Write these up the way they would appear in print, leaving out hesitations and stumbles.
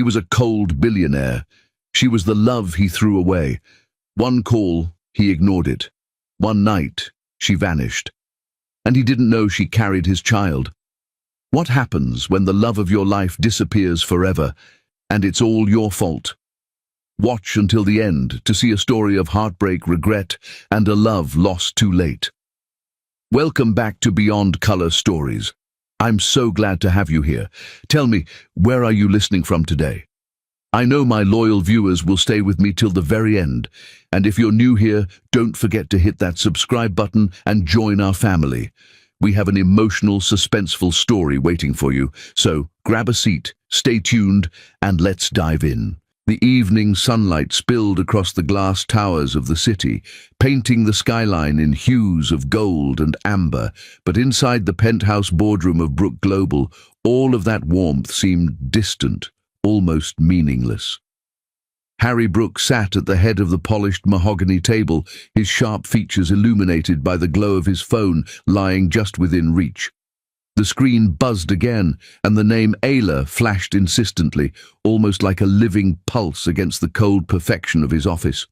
He was a cold billionaire. She was the love he threw away. One call, he ignored it. One night, she vanished. And he didn't know she carried his child. What happens when the love of your life disappears forever, and it's all your fault? Watch until the end to see a story of heartbreak, regret, and a love lost too late. Welcome back to Beyond Color Stories. I'm so glad to have you here. Tell me, where are you listening from today? I know my loyal viewers will stay with me till the very end, and if you're new here, don't forget to hit that subscribe button and join our family. We have an emotional, suspenseful story waiting for you, so grab a seat, stay tuned, and let's dive in. The evening sunlight spilled across the glass towers of the city, painting the skyline in hues of gold and amber, but inside the penthouse boardroom of Brook Global, all of that warmth seemed distant, almost meaningless. Harry Brooke sat at the head of the polished mahogany table, his sharp features illuminated by the glow of his phone lying just within reach. The screen buzzed again, and the name Ayla flashed insistently, almost like a living pulse against the cold perfection of his office.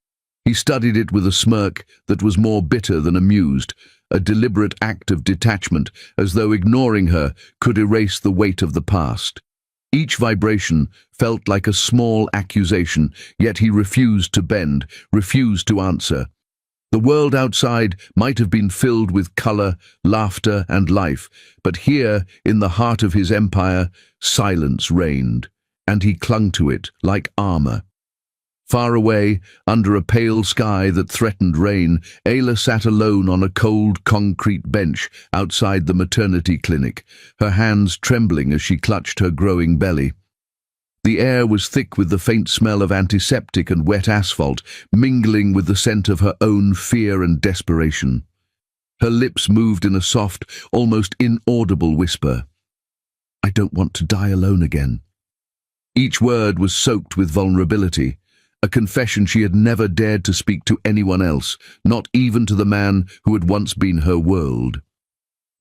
He studied it with a smirk that was more bitter than amused, a deliberate act of detachment, as though ignoring her could erase the weight of the past. Each vibration felt like a small accusation, yet he refused to bend, refused to answer. The world outside might have been filled with color, laughter, and life, but here, in the heart of his empire, silence reigned, and he clung to it like armor. Far away, under a pale sky that threatened rain, Ayla sat alone on a cold concrete bench outside the maternity clinic, her hands trembling as she clutched her growing belly. The air was thick with the faint smell of antiseptic and wet asphalt, mingling with the scent of her own fear and desperation. Her lips moved in a soft, almost inaudible whisper. "I don't want to die alone again." Each word was soaked with vulnerability, a confession she had never dared to speak to anyone else, not even to the man who had once been her world.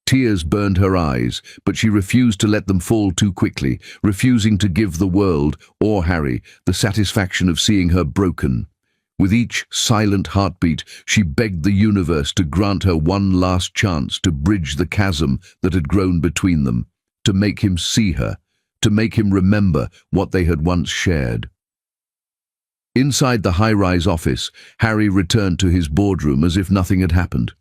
Tears burned her eyes, but she refused to let them fall too quickly, refusing to give the world, or Harry, the satisfaction of seeing her broken. With each silent heartbeat, she begged the universe to grant her one last chance to bridge the chasm that had grown between them, to make him see her, to make him remember what they had once shared. Inside the high-rise office, Harry returned to his boardroom as if nothing had happened.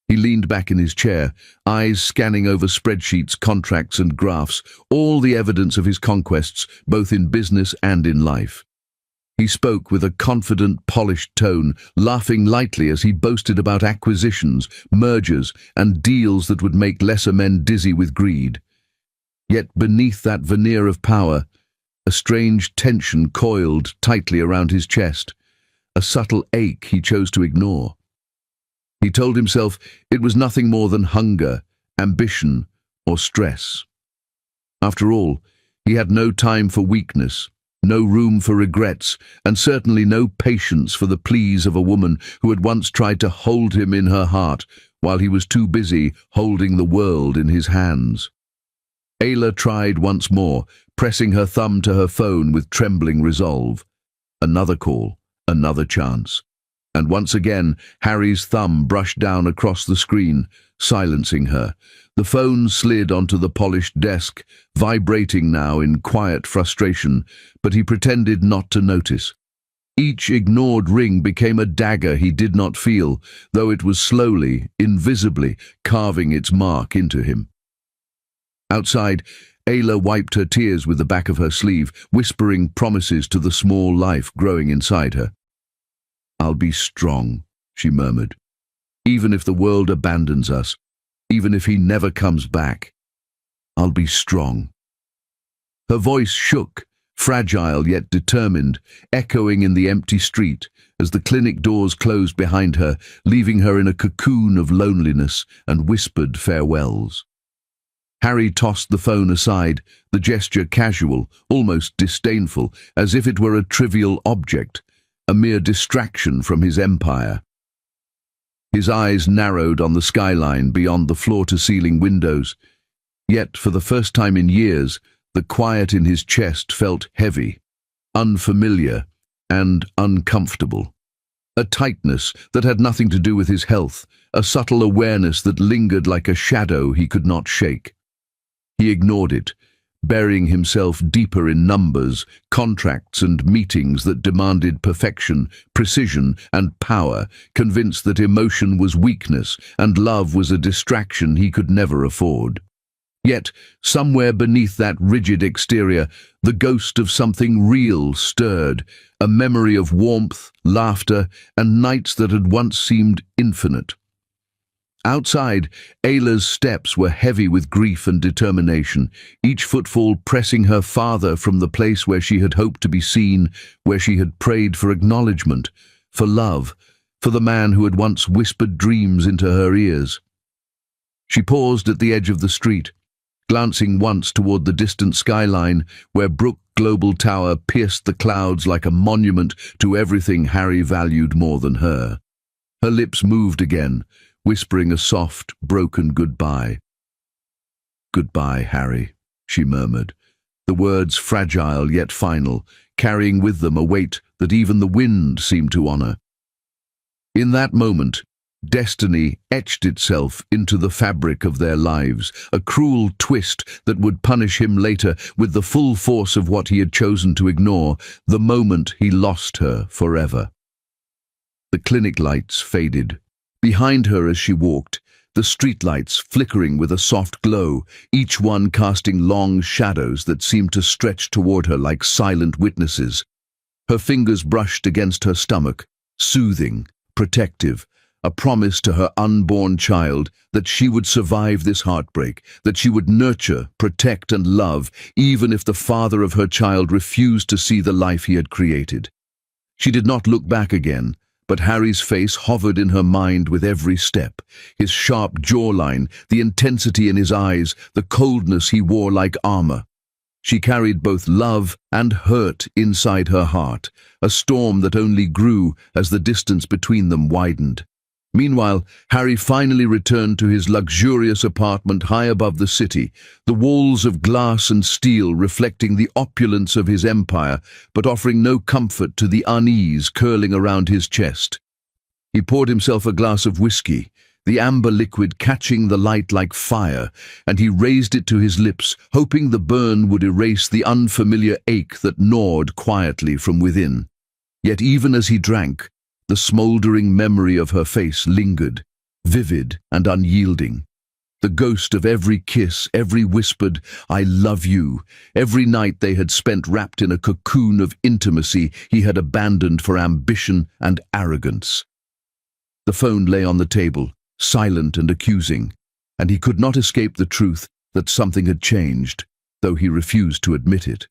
He leaned back in his chair, eyes scanning over spreadsheets, contracts, and graphs, all the evidence of his conquests, both in business and in life. He spoke with a confident, polished tone, laughing lightly as he boasted about acquisitions, mergers, and deals that would make lesser men dizzy with greed. Yet beneath that veneer of power, a strange tension coiled tightly around his chest, a subtle ache he chose to ignore. He told himself it was nothing more than hunger, ambition, or stress. After all, he had no time for weakness, no room for regrets, and certainly no patience for the pleas of a woman who had once tried to hold him in her heart while he was too busy holding the world in his hands. Ayla tried once more, pressing her thumb to her phone with trembling resolve. Another call, another chance. And once again, Harry's thumb brushed down across the screen, silencing her. The phone slid onto the polished desk, vibrating now in quiet frustration, but he pretended not to notice. Each ignored ring became a dagger he did not feel, though it was slowly, invisibly, carving its mark into him. Outside, Ayla wiped her tears with the back of her sleeve, whispering promises to the small life growing inside her. "I'll be strong," she murmured. "Even if the world abandons us, even if he never comes back, I'll be strong." Her voice shook, fragile yet determined, echoing in the empty street as the clinic doors closed behind her, leaving her in a cocoon of loneliness and whispered farewells. Harry tossed the phone aside, the gesture casual, almost disdainful, as if it were a trivial object, a mere distraction from his empire. His eyes narrowed on the skyline beyond the floor-to-ceiling windows, yet for the first time in years, the quiet in his chest felt heavy. unfamiliar, and uncomfortable. A tightness that had nothing to do with his health, a subtle awareness that lingered like a shadow he could not shake. He ignored it, burying himself deeper in numbers, contracts and meetings that demanded perfection, precision and power, convinced that emotion was weakness and love was a distraction he could never afford. Yet, somewhere beneath that rigid exterior, the ghost of something real stirred, a memory of warmth, laughter, and nights that had once seemed infinite. Outside, Ayla's steps were heavy with grief and determination, each footfall pressing her farther from the place where she had hoped to be seen, where she had prayed for acknowledgement, for love, for the man who had once whispered dreams into her ears. She paused at the edge of the street, glancing once toward the distant skyline where Brook Global Tower pierced the clouds like a monument to everything Harry valued more than her. Her lips moved again, whispering a soft, broken goodbye. "Goodbye, Harry," she murmured, the words fragile yet final, carrying with them a weight that even the wind seemed to honor. In that moment, destiny etched itself into the fabric of their lives, a cruel twist that would punish him later with the full force of what he had chosen to ignore the moment he lost her forever. The clinic lights faded. Behind her as she walked, the streetlights flickering with a soft glow, each one casting long shadows that seemed to stretch toward her like silent witnesses. Her fingers brushed against her stomach, soothing, protective, a promise to her unborn child that she would survive this heartbreak, that she would nurture, protect and love, even if the father of her child refused to see the life he had created. She did not look back again, but Harry's face hovered in her mind with every step, his sharp jawline, the intensity in his eyes, the coldness he wore like armor. She carried both love and hurt inside her heart, a storm that only grew as the distance between them widened. Meanwhile, Harry finally returned to his luxurious apartment high above the city, the walls of glass and steel reflecting the opulence of his empire, but offering no comfort to the unease curling around his chest. He poured himself a glass of whiskey, the amber liquid catching the light like fire, and he raised it to his lips, hoping the burn would erase the unfamiliar ache that gnawed quietly from within. Yet even as he drank, the smouldering memory of her face lingered, vivid and unyielding. The ghost of every kiss, every whispered, "I love you," every night they had spent wrapped in a cocoon of intimacy he had abandoned for ambition and arrogance. The phone lay on the table, silent and accusing, and he could not escape the truth that something had changed, though he refused to admit it.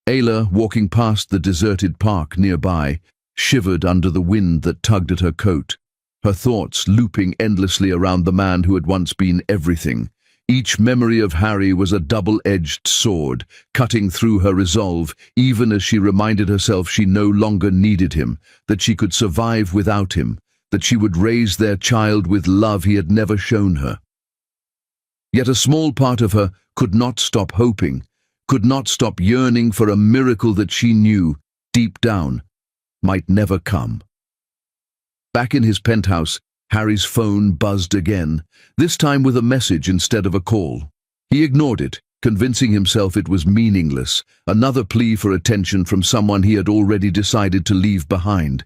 Ayla, walking past the deserted park nearby, shivered under the wind that tugged at her coat, her thoughts looping endlessly around the man who had once been everything. Each memory of Harry was a double-edged sword, cutting through her resolve, even as she reminded herself she no longer needed him, that she could survive without him, that she would raise their child with love he had never shown her. Yet a small part of her could not stop hoping, could not stop yearning for a miracle that she knew, deep down, might never come. Back in his penthouse, Harry's phone buzzed again, this time with a message instead of a call. He ignored it, convincing himself it was meaningless, another plea for attention from someone he had already decided to leave behind.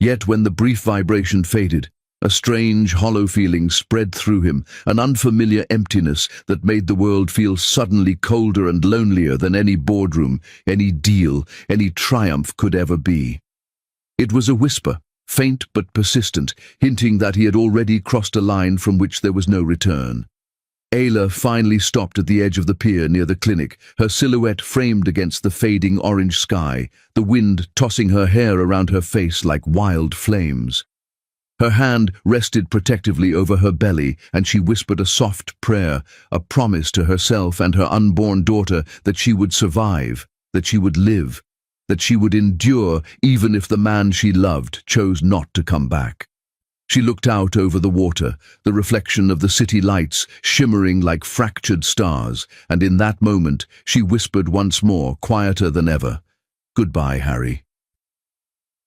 Yet when the brief vibration faded, a strange, hollow feeling spread through him, an unfamiliar emptiness that made the world feel suddenly colder and lonelier than any boardroom, any deal, any triumph could ever be. It was a whisper, faint but persistent, hinting that he had already crossed a line from which there was no return. Ayla finally stopped at the edge of the pier near the clinic, her silhouette framed against the fading orange sky, the wind tossing her hair around her face like wild flames. Her hand rested protectively over her belly, and she whispered a soft prayer, a promise to herself and her unborn daughter that she would survive, that she would live, that she would endure even if the man she loved chose not to come back. She looked out over the water, the reflection of the city lights shimmering like fractured stars, and in that moment she whispered once more, quieter than ever, Goodbye, Harry."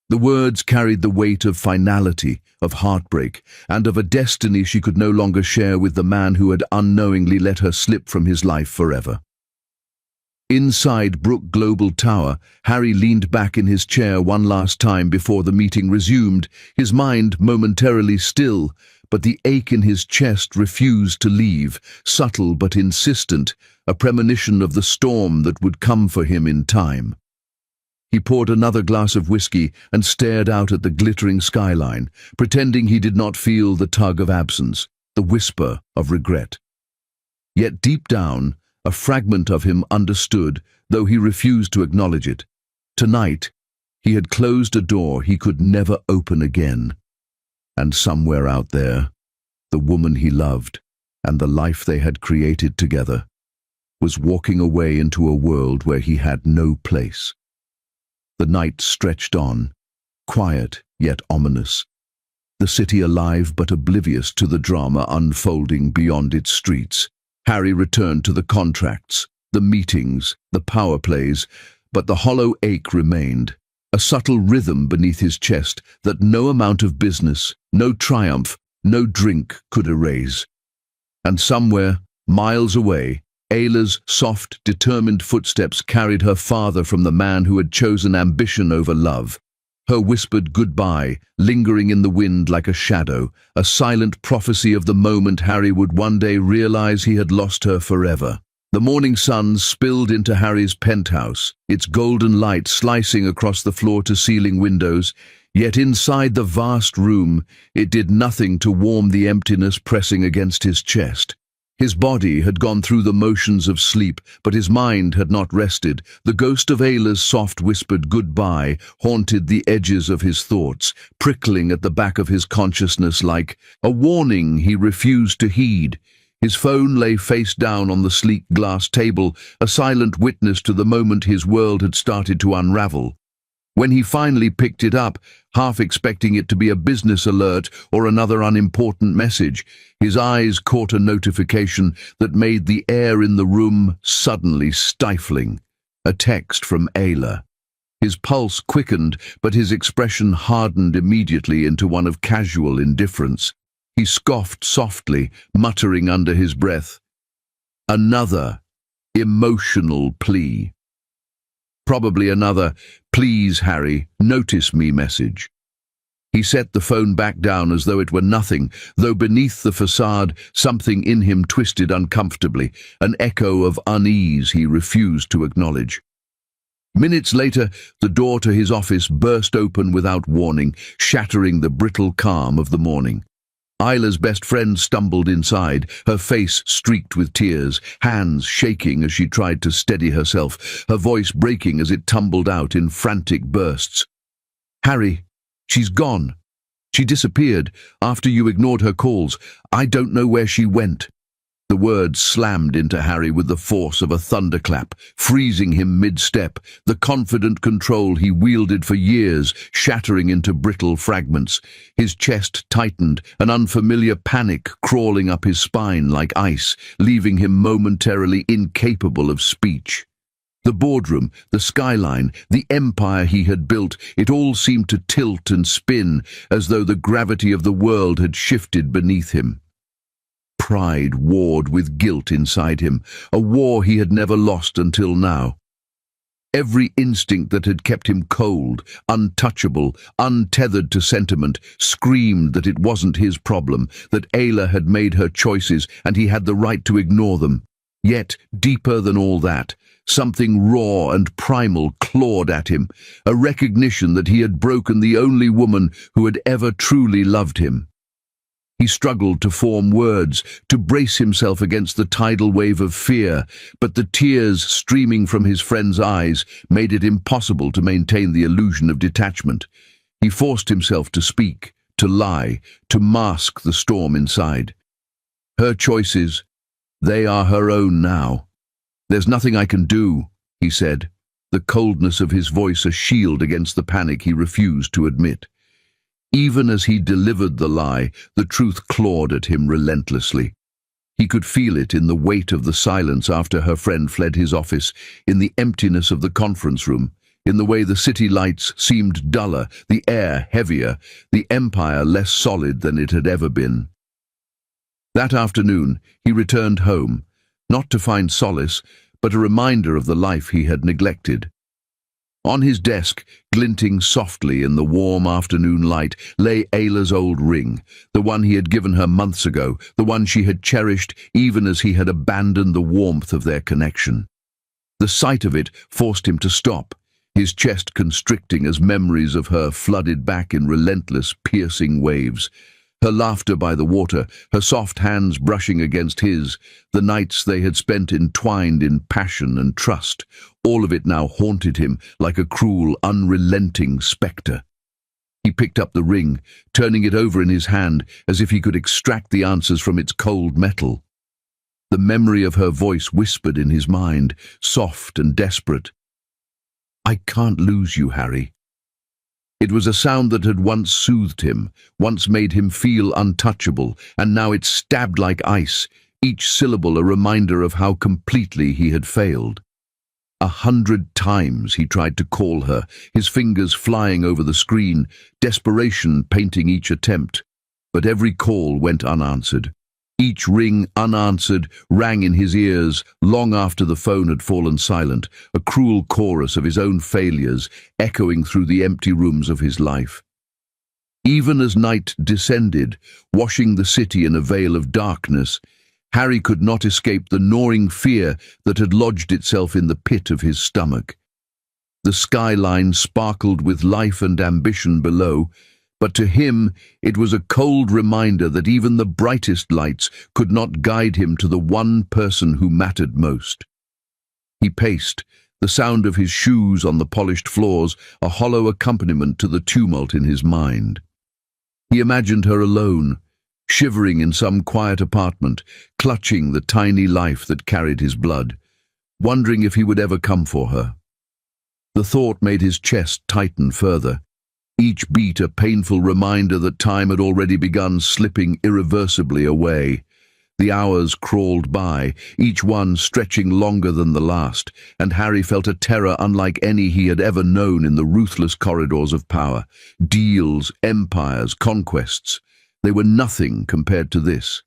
The words carried the weight of finality, of heartbreak, and of a destiny she could no longer share with the man who had unknowingly let her slip from his life forever. Inside Brook Global Tower, Harry leaned back in his chair one last time before the meeting resumed, his mind momentarily still, but the ache in his chest refused to leave, subtle but insistent, a premonition of the storm that would come for him in time. He poured another glass of whiskey and stared out at the glittering skyline, pretending he did not feel the tug of absence, the whisper of regret. Yet deep down, a fragment of him understood, though he refused to acknowledge it. Tonight, he had closed a door he could never open again. And somewhere out there, the woman he loved, and the life they had created together, was walking away into a world where he had no place. The night stretched on, quiet yet ominous, the city alive but oblivious to the drama unfolding beyond its streets. Harry returned to the contracts, the meetings, the power plays, but the hollow ache remained, a subtle rhythm beneath his chest that no amount of business, no triumph, no drink could erase. And somewhere, miles away, Ayla's soft, determined footsteps carried her farther from the man who had chosen ambition over love. Her whispered goodbye, lingering in the wind like a shadow, a silent prophecy of the moment Harry would one day realize he had lost her forever. The morning sun spilled into Harry's penthouse, its golden light slicing across the floor-to-ceiling windows, yet inside the vast room, it did nothing to warm the emptiness pressing against his chest. His body had gone through the motions of sleep, but his mind had not rested. The ghost of Ayla's soft whispered goodbye haunted the edges of his thoughts, prickling at the back of his consciousness like a warning he refused to heed. His phone lay face down on the sleek glass table, a silent witness to the moment his world had started to unravel. When he finally picked it up, half expecting it to be a business alert or another unimportant message, his eyes caught a notification that made the air in the room suddenly stifling. A text from Ayla. His pulse quickened, but his expression hardened immediately into one of casual indifference. He scoffed softly, muttering under his breath, "Another emotional plea." Probably another, "Please, Harry, notice me" message. He set the phone back down as though it were nothing, though beneath the facade something in him twisted uncomfortably, an echo of unease he refused to acknowledge. Minutes later, the door to his office burst open without warning, shattering the brittle calm of the morning. Ayla's best friend stumbled inside, her face streaked with tears, hands shaking as she tried to steady herself, her voice breaking as it tumbled out in frantic bursts. "Harry, she's gone. She disappeared after you ignored her calls. I don't know where she went." The words slammed into Harry with the force of a thunderclap, freezing him mid-step, the confident control he wielded for years shattering into brittle fragments. His chest tightened, an unfamiliar panic crawling up his spine like ice, leaving him momentarily incapable of speech. The boardroom, the skyline, the empire he had built, it all seemed to tilt and spin, as though the gravity of the world had shifted beneath him. Pride warred with guilt inside him, a war he had never lost until now. Every instinct that had kept him cold, untouchable, untethered to sentiment, screamed that it wasn't his problem, that Ayla had made her choices and he had the right to ignore them. Yet, deeper than all that, something raw and primal clawed at him, a recognition that he had broken the only woman who had ever truly loved him. He struggled to form words, to brace himself against the tidal wave of fear, but the tears streaming from his friend's eyes made it impossible to maintain the illusion of detachment. He forced himself to speak, to lie, to mask the storm inside. "Her choices, they are her own now. There's nothing I can do," he said, the coldness of his voice a shield against the panic he refused to admit. Even as he delivered the lie, the truth clawed at him relentlessly. He could feel it in the weight of the silence after her friend fled his office, in the emptiness of the conference room, in the way the city lights seemed duller, the air heavier, the empire less solid than it had ever been. That afternoon, he returned home, not to find solace, but a reminder of the life he had neglected. On his desk, glinting softly in the warm afternoon light, lay Ayla's old ring, the one he had given her months ago, the one she had cherished even as he had abandoned the warmth of their connection. The sight of it forced him to stop, his chest constricting as memories of her flooded back in relentless, piercing waves. Her laughter by the water, her soft hands brushing against his, the nights they had spent entwined in passion and trust, all of it now haunted him like a cruel, unrelenting spectre. He picked up the ring, turning it over in his hand as if he could extract the answers from its cold metal. The memory of her voice whispered in his mind, soft and desperate. "I can't lose you, Harry." It was a sound that had once soothed him, once made him feel untouchable, and now it stabbed like ice, each syllable a reminder of how completely he had failed. 100 times he tried to call her, his fingers flying over the screen, desperation painting each attempt. But every call went unanswered. Each ring, unanswered, rang in his ears long after the phone had fallen silent, a cruel chorus of his own failures echoing through the empty rooms of his life. Even as night descended, washing the city in a veil of darkness, Harry could not escape the gnawing fear that had lodged itself in the pit of his stomach. The skyline sparkled with life and ambition below, but to him it was a cold reminder that even the brightest lights could not guide him to the one person who mattered most. He paced, the sound of his shoes on the polished floors a hollow accompaniment to the tumult in his mind. He imagined her alone, shivering in some quiet apartment, clutching the tiny life that carried his blood, wondering if he would ever come for her. The thought made his chest tighten further, each beat a painful reminder that time had already begun slipping irreversibly away. The hours crawled by, each one stretching longer than the last, and Harry felt a terror unlike any he had ever known in the ruthless corridors of power. Deals, empires, conquests. They were nothing compared to this.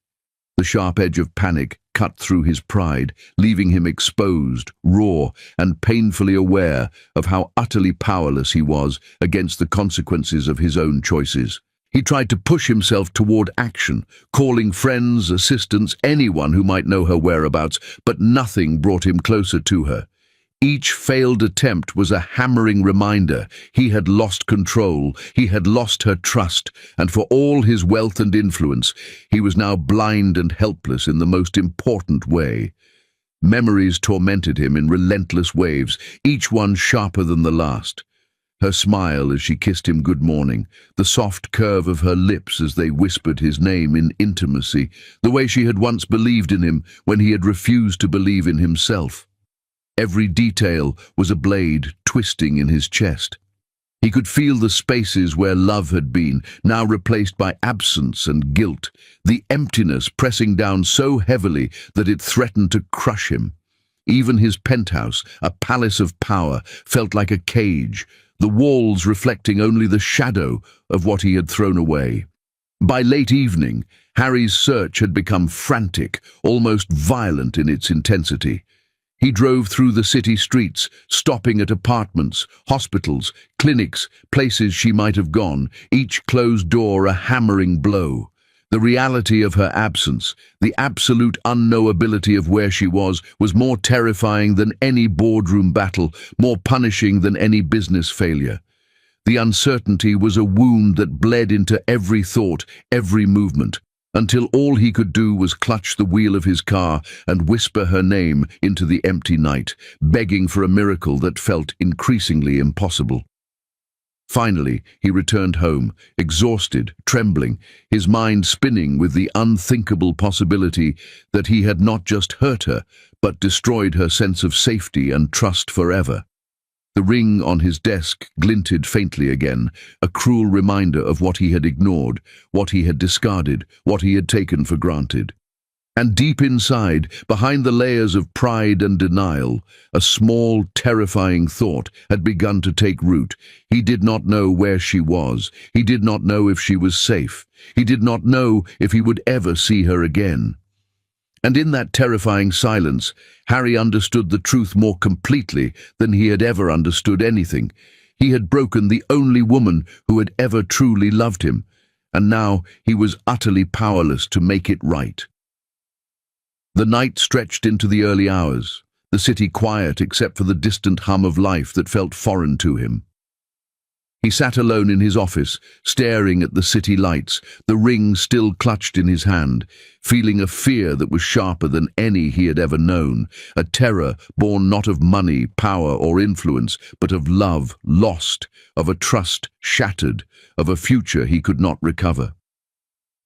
The sharp edge of panic cut through his pride, leaving him exposed, raw, and painfully aware of how utterly powerless he was against the consequences of his own choices. He tried to push himself toward action, calling friends, assistants, anyone who might know her whereabouts, but nothing brought him closer to her. Each failed attempt was a hammering reminder. He had lost control, he had lost her trust, and for all his wealth and influence, he was now blind and helpless in the most important way. Memories tormented him in relentless waves, each one sharper than the last. Her smile as she kissed him good morning, the soft curve of her lips as they whispered his name in intimacy, the way she had once believed in him when he had refused to believe in himself. Every detail was a blade twisting in his chest. He could feel the spaces where love had been, now replaced by absence and guilt, the emptiness pressing down so heavily that it threatened to crush him. Even his penthouse, a palace of power, felt like a cage, the walls reflecting only the shadow of what he had thrown away. By late evening, Harry's search had become frantic, almost violent in its intensity. He drove through the city streets, stopping at apartments, hospitals, clinics, places she might have gone, each closed door a hammering blow. The reality of her absence, the absolute unknowability of where she was more terrifying than any boardroom battle, more punishing than any business failure. The uncertainty was a wound that bled into every thought, every movement, until all he could do was clutch the wheel of his car and whisper her name into the empty night, begging for a miracle that felt increasingly impossible. Finally, he returned home, exhausted, trembling, his mind spinning with the unthinkable possibility that he had not just hurt her, but destroyed her sense of safety and trust forever. The ring on his desk glinted faintly again, a cruel reminder of what he had ignored, what he had discarded, what he had taken for granted. And deep inside, behind the layers of pride and denial, a small, terrifying thought had begun to take root. He did not know where she was. He did not know if she was safe. He did not know if he would ever see her again. And in that terrifying silence, Harry understood the truth more completely than he had ever understood anything. He had broken the only woman who had ever truly loved him, and now he was utterly powerless to make it right. The night stretched into the early hours, the city quiet except for the distant hum of life that felt foreign to him. He sat alone in his office, staring at the city lights, the ring still clutched in his hand, feeling a fear that was sharper than any he had ever known, a terror born not of money, power, or influence, but of love lost, of a trust shattered, of a future he could not recover.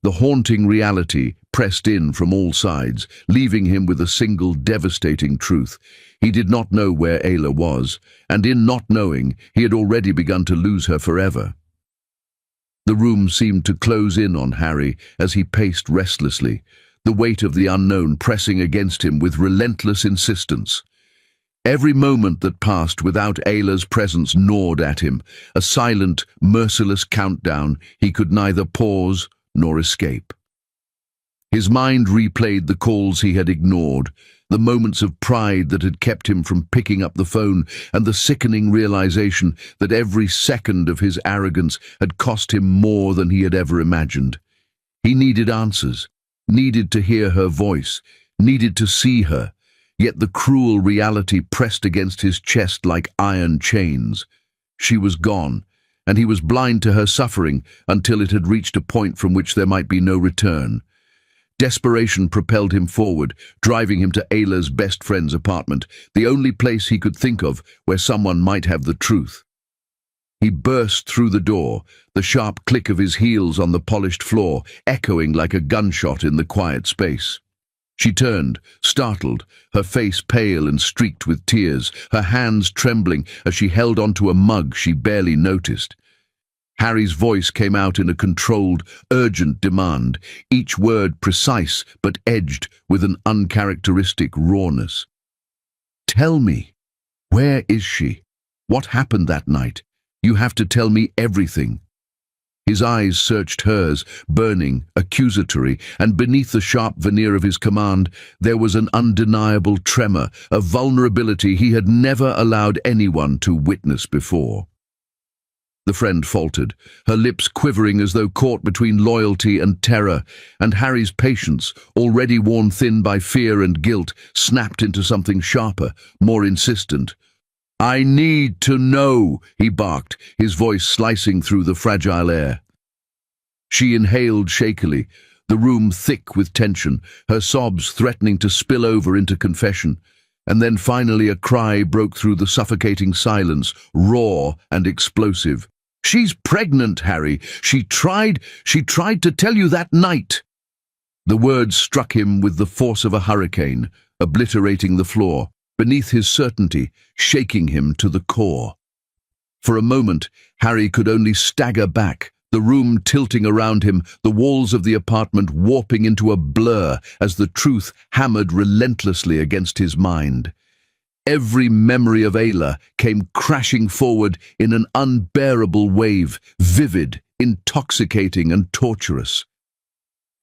The haunting reality pressed in from all sides, leaving him with a single devastating truth. He did not know where Ayla was, and in not knowing, he had already begun to lose her forever. The room seemed to close in on Harry as he paced restlessly, the weight of the unknown pressing against him with relentless insistence. Every moment that passed without Ayla's presence gnawed at him, a silent, merciless countdown he could neither pause nor escape. His mind replayed the calls he had ignored, the moments of pride that had kept him from picking up the phone, and the sickening realization that every second of his arrogance had cost him more than he had ever imagined. He needed answers, needed to hear her voice, needed to see her, yet the cruel reality pressed against his chest like iron chains. She was gone, and he was blind to her suffering until it had reached a point from which there might be no return. Desperation propelled him forward, driving him to Ayla's best friend's apartment, the only place he could think of where someone might have the truth. He burst through the door, the sharp click of his heels on the polished floor echoing like a gunshot in the quiet space. She turned, startled, her face pale and streaked with tears, her hands trembling as she held onto a mug she barely noticed. Harry's voice came out in a controlled, urgent demand, each word precise but edged with an uncharacteristic rawness. "Tell me, where is she? What happened that night? You have to tell me everything." His eyes searched hers, burning, accusatory, and beneath the sharp veneer of his command, there was an undeniable tremor, a vulnerability he had never allowed anyone to witness before. The friend faltered, her lips quivering as though caught between loyalty and terror, and Harry's patience, already worn thin by fear and guilt, snapped into something sharper, more insistent. "I need to know," he barked, his voice slicing through the fragile air. She inhaled shakily, the room thick with tension, her sobs threatening to spill over into confession. And then finally a cry broke through the suffocating silence, raw and explosive. "She's pregnant, Harry. She tried to tell you that night." The words struck him with the force of a hurricane, obliterating the floor, beneath his certainty, shaking him to the core. For a moment, Harry could only stagger back, the room tilting around him, the walls of the apartment warping into a blur as the truth hammered relentlessly against his mind. Every memory of Ayla came crashing forward in an unbearable wave, vivid, intoxicating, and torturous.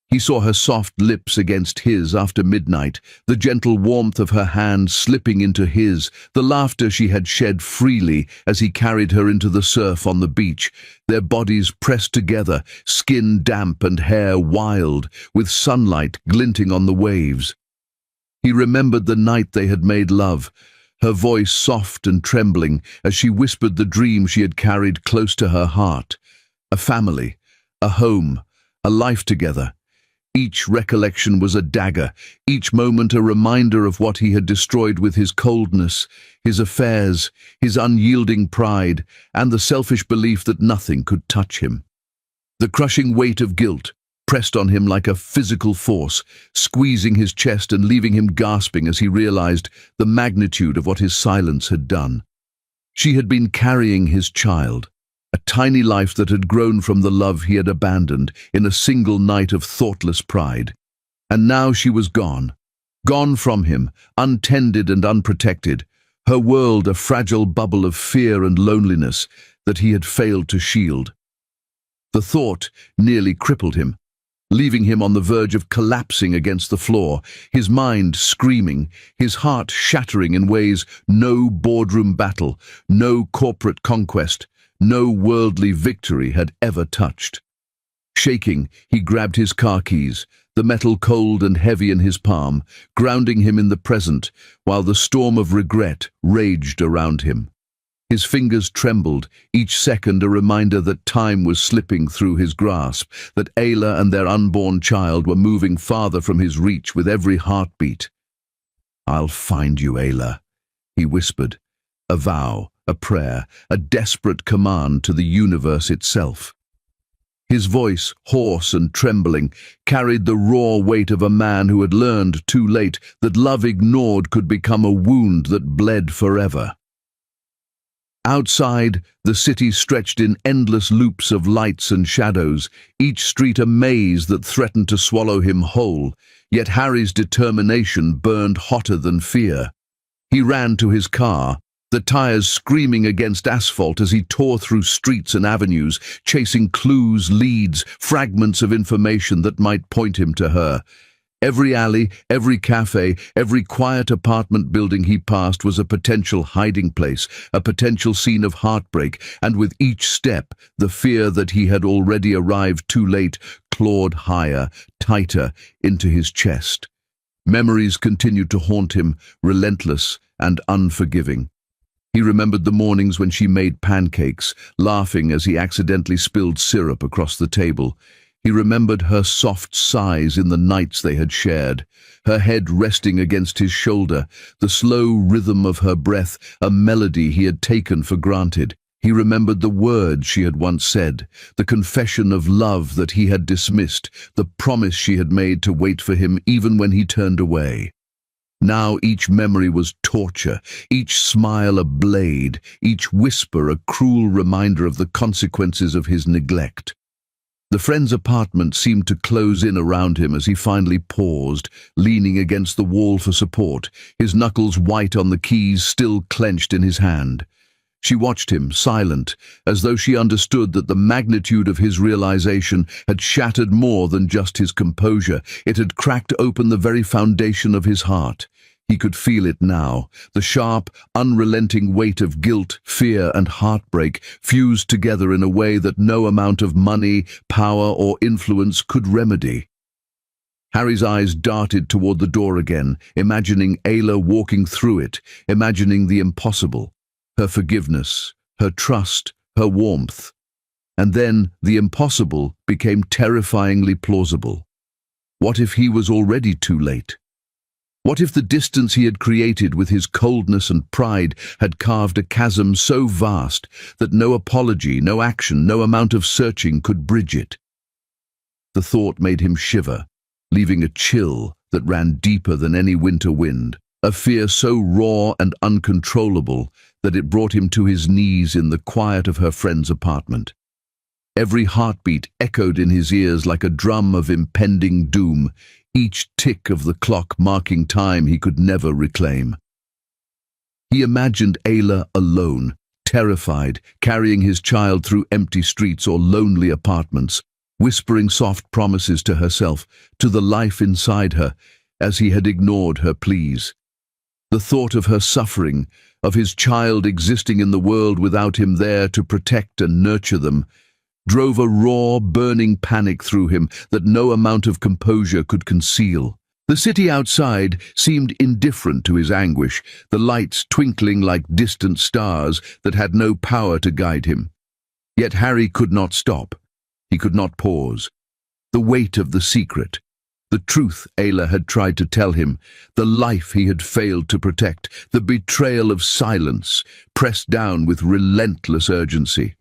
He saw her soft lips against his after midnight, the gentle warmth of her hand slipping into his, the laughter she had shed freely as he carried her into the surf on the beach, their bodies pressed together, skin damp and hair wild, with sunlight glinting on the waves. He remembered the night they had made love, her voice soft and trembling as she whispered the dream she had carried close to her heart. A family, a home, a life together. Each recollection was a dagger, each moment a reminder of what he had destroyed with his coldness, his affairs, his unyielding pride, and the selfish belief that nothing could touch him. The crushing weight of guilt pressed on him like a physical force, squeezing his chest and leaving him gasping as he realized the magnitude of what his silence had done. She had been carrying his child, a tiny life that had grown from the love he had abandoned in a single night of thoughtless pride. And now she was gone. Gone from him, untended and unprotected, her world a fragile bubble of fear and loneliness that he had failed to shield. The thought nearly crippled him, leaving him on the verge of collapsing against the floor, his mind screaming, his heart shattering in ways no boardroom battle, no corporate conquest, no worldly victory had ever touched. Shaking, he grabbed his car keys, the metal cold and heavy in his palm, grounding him in the present, while the storm of regret raged around him. His fingers trembled, each second a reminder that time was slipping through his grasp, that Ayla and their unborn child were moving farther from his reach with every heartbeat. "I'll find you, Ayla," he whispered, a vow, a prayer, a desperate command to the universe itself. His voice, hoarse and trembling, carried the raw weight of a man who had learned too late that love ignored could become a wound that bled forever. Outside, the city stretched in endless loops of lights and shadows, each street a maze that threatened to swallow him whole, yet Harry's determination burned hotter than fear. He ran to his car, the tires screaming against asphalt as he tore through streets and avenues, chasing clues, leads, fragments of information that might point him to her. Every alley, every cafe, every quiet apartment building he passed was a potential hiding place, a potential scene of heartbreak, and with each step, the fear that he had already arrived too late clawed higher, tighter, into his chest. Memories continued to haunt him, relentless and unforgiving. He remembered the mornings when she made pancakes, laughing as he accidentally spilled syrup across the table. He remembered her soft sighs in the nights they had shared, her head resting against his shoulder, the slow rhythm of her breath, a melody he had taken for granted. He remembered the words she had once said, the confession of love that he had dismissed, the promise she had made to wait for him even when he turned away. Now each memory was torture, each smile a blade, each whisper a cruel reminder of the consequences of his neglect. The friend's apartment seemed to close in around him as he finally paused, leaning against the wall for support, his knuckles white on the keys still clenched in his hand. She watched him, silent, as though she understood that the magnitude of his realization had shattered more than just his composure. It had cracked open the very foundation of his heart. He could feel it now, the sharp, unrelenting weight of guilt, fear, and heartbreak fused together in a way that no amount of money, power, or influence could remedy. Harry's eyes darted toward the door again, imagining Ayla walking through it, imagining the impossible. Her forgiveness, her trust, her warmth. And then the impossible became terrifyingly plausible. What if he was already too late? What if the distance he had created with his coldness and pride had carved a chasm so vast that no apology, no action, no amount of searching could bridge it? The thought made him shiver, leaving a chill that ran deeper than any winter wind, a fear so raw and uncontrollable that it brought him to his knees in the quiet of her friend's apartment. Every heartbeat echoed in his ears like a drum of impending doom, each tick of the clock marking time he could never reclaim. He imagined Ayla alone, terrified, carrying his child through empty streets or lonely apartments, whispering soft promises to herself, to the life inside her, as he had ignored her pleas. The thought of her suffering, of his child existing in the world without him there to protect and nurture them, drove a raw, burning panic through him that no amount of composure could conceal. The city outside seemed indifferent to his anguish, the lights twinkling like distant stars that had no power to guide him. Yet Harry could not stop. He could not pause. The weight of the secret, the truth Ayla had tried to tell him, the life he had failed to protect, the betrayal of silence, pressed down with relentless urgency.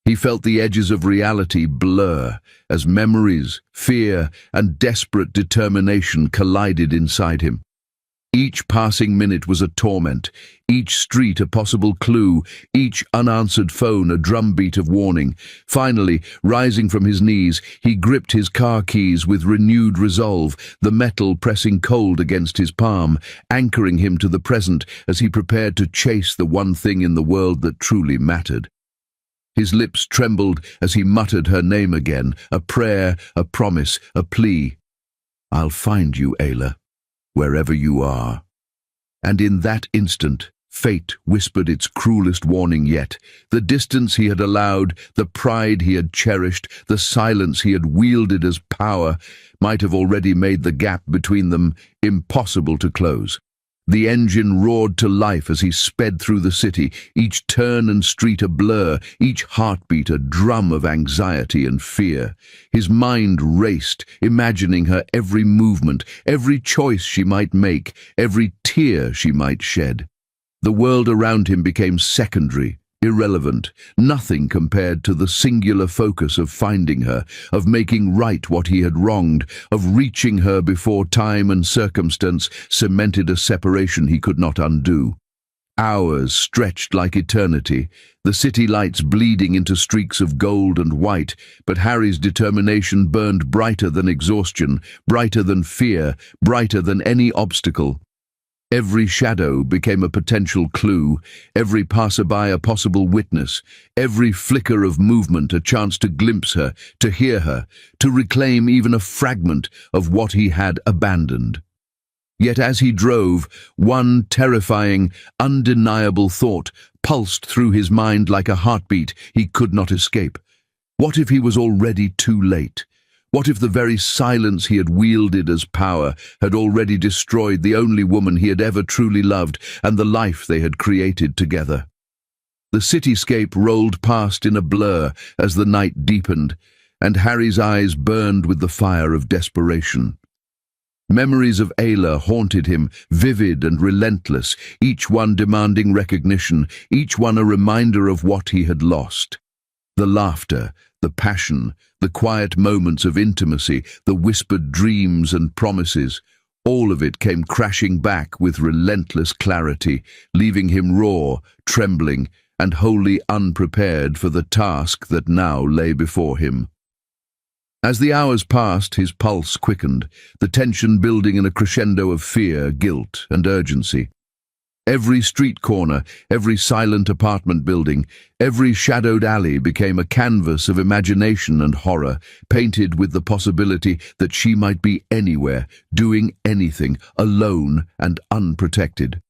He felt the edges of reality blur as memories, fear, and desperate determination collided inside him. Each passing minute was a torment, each street a possible clue, each unanswered phone a drumbeat of warning. Finally, rising from his knees, he gripped his car keys with renewed resolve, the metal pressing cold against his palm, anchoring him to the present as he prepared to chase the one thing in the world that truly mattered. His lips trembled as he muttered her name again, a prayer, a promise, a plea. "I'll find you, Ayla, wherever you are." And in that instant, fate whispered its cruelest warning yet. The distance he had allowed, the pride he had cherished, the silence he had wielded as power, might have already made the gap between them impossible to close. The engine roared to life as he sped through the city, each turn and street a blur, each heartbeat a drum of anxiety and fear. His mind raced, imagining her every movement, every choice she might make, every tear she might shed. The world around him became secondary, irrelevant, nothing compared to the singular focus of finding her, of making right what he had wronged, of reaching her before time and circumstance cemented a separation he could not undo. Hours stretched like eternity, the city lights bleeding into streaks of gold and white, but Harry's determination burned brighter than exhaustion, brighter than fear, brighter than any obstacle. Every shadow became a potential clue, every passerby a possible witness, every flicker of movement a chance to glimpse her, to hear her, to reclaim even a fragment of what he had abandoned. Yet as he drove, one terrifying, undeniable thought pulsed through his mind like a heartbeat he could not escape. What if he was already too late? What if the very silence he had wielded as power had already destroyed the only woman he had ever truly loved and the life they had created together? The cityscape rolled past in a blur as the night deepened, and Harry's eyes burned with the fire of desperation. Memories of Ayla haunted him, vivid and relentless, each one demanding recognition, each one a reminder of what he had lost. The laughter, the passion, the quiet moments of intimacy, the whispered dreams and promises, all of it came crashing back with relentless clarity, leaving him raw, trembling, and wholly unprepared for the task that now lay before him. As the hours passed, his pulse quickened, the tension building in a crescendo of fear, guilt, and urgency. Every street corner, every silent apartment building, every shadowed alley became a canvas of imagination and horror, painted with the possibility that she might be anywhere, doing anything, alone and unprotected.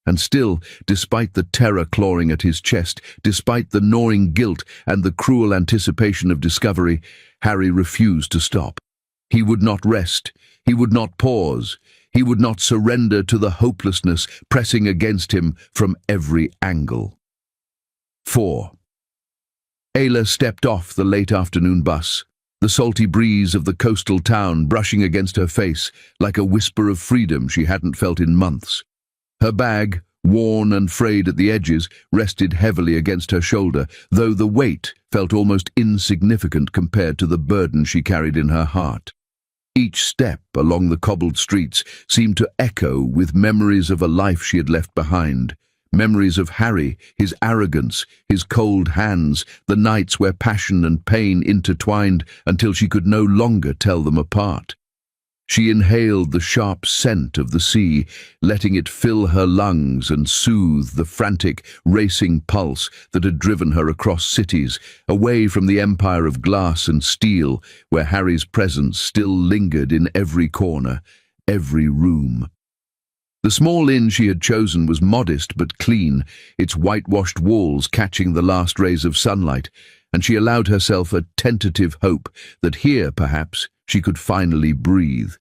And still, despite the terror clawing at his chest, despite the gnawing guilt and the cruel anticipation of discovery, Harry refused to stop. He would not rest. He would not pause. He would not surrender to the hopelessness pressing against him from every angle. 4. Ayla stepped off the late afternoon bus, the salty breeze of the coastal town brushing against her face like a whisper of freedom she hadn't felt in months. Her bag, worn and frayed at the edges, rested heavily against her shoulder, though the weight felt almost insignificant compared to the burden she carried in her heart. Each step along the cobbled streets seemed to echo with memories of a life she had left behind, memories of Harry, his arrogance, his cold hands, the nights where passion and pain intertwined until she could no longer tell them apart. She inhaled the sharp scent of the sea, letting it fill her lungs and soothe the frantic, racing pulse that had driven her across cities, away from the empire of glass and steel, where Harry's presence still lingered in every corner, every room. The small inn she had chosen was modest but clean, its whitewashed walls catching the last rays of sunlight, and she allowed herself a tentative hope that here, perhaps, she could finally breathe.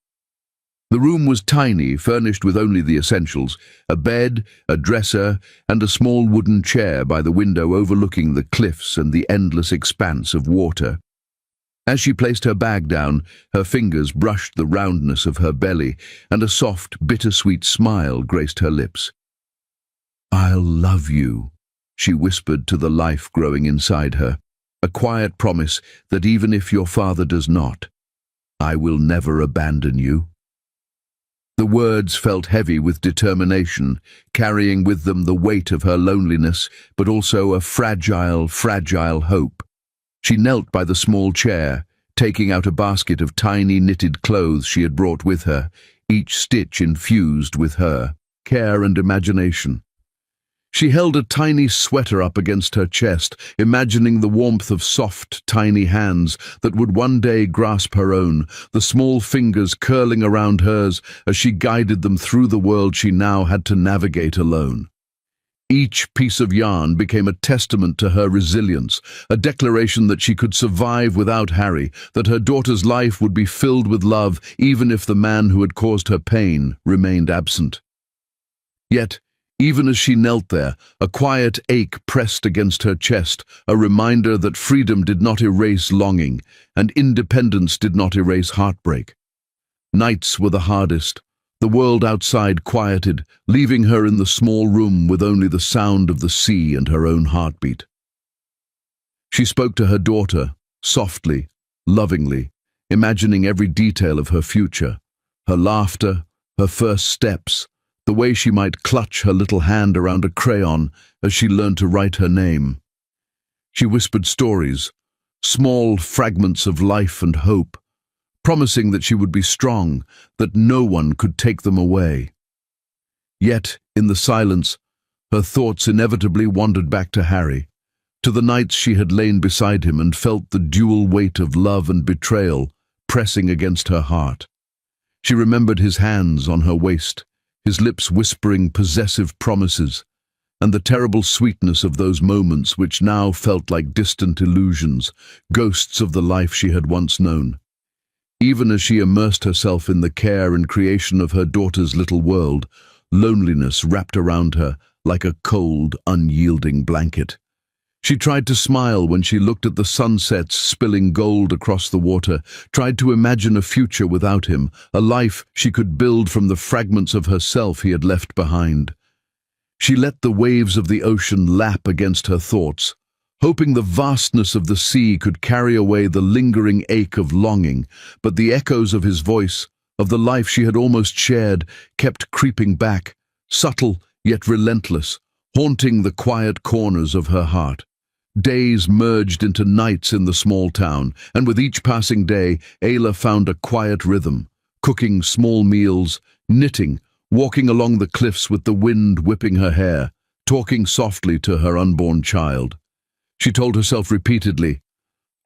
The room was tiny, furnished with only the essentials, a bed, a dresser, and a small wooden chair by the window overlooking the cliffs and the endless expanse of water. As she placed her bag down, her fingers brushed the roundness of her belly, and a soft, bittersweet smile graced her lips. "I'll love you," she whispered to the life growing inside her, a quiet promise that even if your father does not, I will never abandon you. The words felt heavy with determination, carrying with them the weight of her loneliness, but also a fragile, fragile hope. She knelt by the small chair, taking out a basket of tiny knitted clothes she had brought with her, each stitch infused with her care and imagination. She held a tiny sweater up against her chest, imagining the warmth of soft, tiny hands that would one day grasp her own, the small fingers curling around hers as she guided them through the world she now had to navigate alone. Each piece of yarn became a testament to her resilience, a declaration that she could survive without Harry, that her daughter's life would be filled with love even if the man who had caused her pain remained absent. Yet, even as she knelt there, a quiet ache pressed against her chest, a reminder that freedom did not erase longing, and independence did not erase heartbreak. Nights were the hardest. The world outside quieted, leaving her in the small room with only the sound of the sea and her own heartbeat. She spoke to her daughter, softly, lovingly, imagining every detail of her future, her laughter, her first steps, the way she might clutch her little hand around a crayon as she learned to write her name. She whispered stories, small fragments of life and hope, promising that she would be strong, that no one could take them away. Yet, in the silence, her thoughts inevitably wandered back to Harry, to the nights she had lain beside him and felt the dual weight of love and betrayal pressing against her heart. She remembered his hands on her waist, his lips whispering possessive promises, and the terrible sweetness of those moments which now felt like distant illusions, ghosts of the life she had once known. Even as she immersed herself in the care and creation of her daughter's little world, loneliness wrapped around her like a cold, unyielding blanket. She tried to smile when she looked at the sunsets spilling gold across the water, tried to imagine a future without him, a life she could build from the fragments of herself he had left behind. She let the waves of the ocean lap against her thoughts, hoping the vastness of the sea could carry away the lingering ache of longing, but the echoes of his voice, of the life she had almost shared, kept creeping back, subtle yet relentless, haunting the quiet corners of her heart. Days merged into nights in the small town, and with each passing day, Ayla found a quiet rhythm, cooking small meals, knitting, walking along the cliffs with the wind whipping her hair, talking softly to her unborn child. She told herself repeatedly,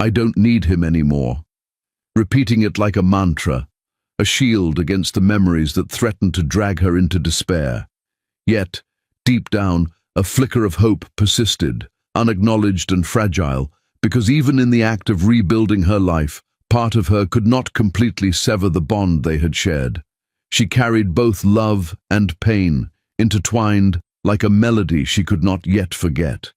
"I don't need him anymore," repeating it like a mantra, a shield against the memories that threatened to drag her into despair. Yet, deep down, a flicker of hope persisted, unacknowledged and fragile, because even in the act of rebuilding her life, part of her could not completely sever the bond they had shared. She carried both love and pain, intertwined like a melody she could not yet forget.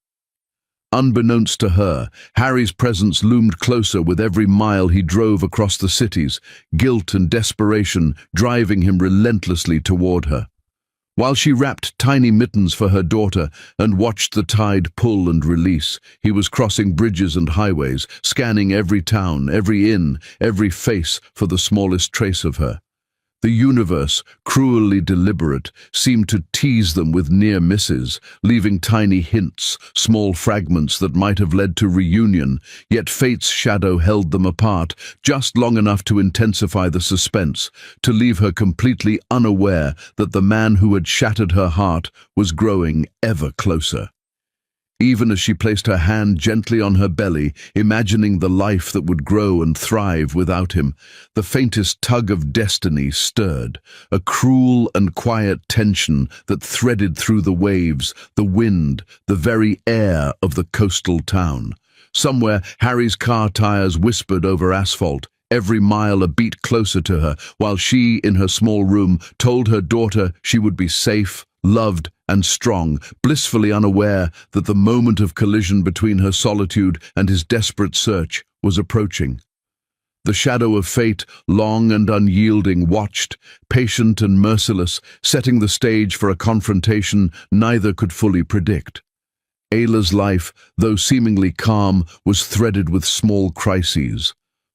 Unbeknownst to her, Harry's presence loomed closer with every mile he drove across the cities, guilt and desperation driving him relentlessly toward her. While she wrapped tiny mittens for her daughter and watched the tide pull and release, he was crossing bridges and highways, scanning every town, every inn, every face for the smallest trace of her. The universe, cruelly deliberate, seemed to tease them with near misses, leaving tiny hints, small fragments that might have led to reunion, yet fate's shadow held them apart, just long enough to intensify the suspense, to leave her completely unaware that the man who had shattered her heart was growing ever closer. Even as she placed her hand gently on her belly, imagining the life that would grow and thrive without him, the faintest tug of destiny stirred, a cruel and quiet tension that threaded through the waves, the wind, the very air of the coastal town. Somewhere, Harry's car tires whispered over asphalt, every mile a beat closer to her, while she, in her small room, told her daughter she would be safe, loved and strong, blissfully unaware that the moment of collision between her solitude and his desperate search was approaching. The shadow of fate, long and unyielding, watched, patient and merciless, setting the stage for a confrontation neither could fully predict. Ayla's life, though seemingly calm, was threaded with small crises.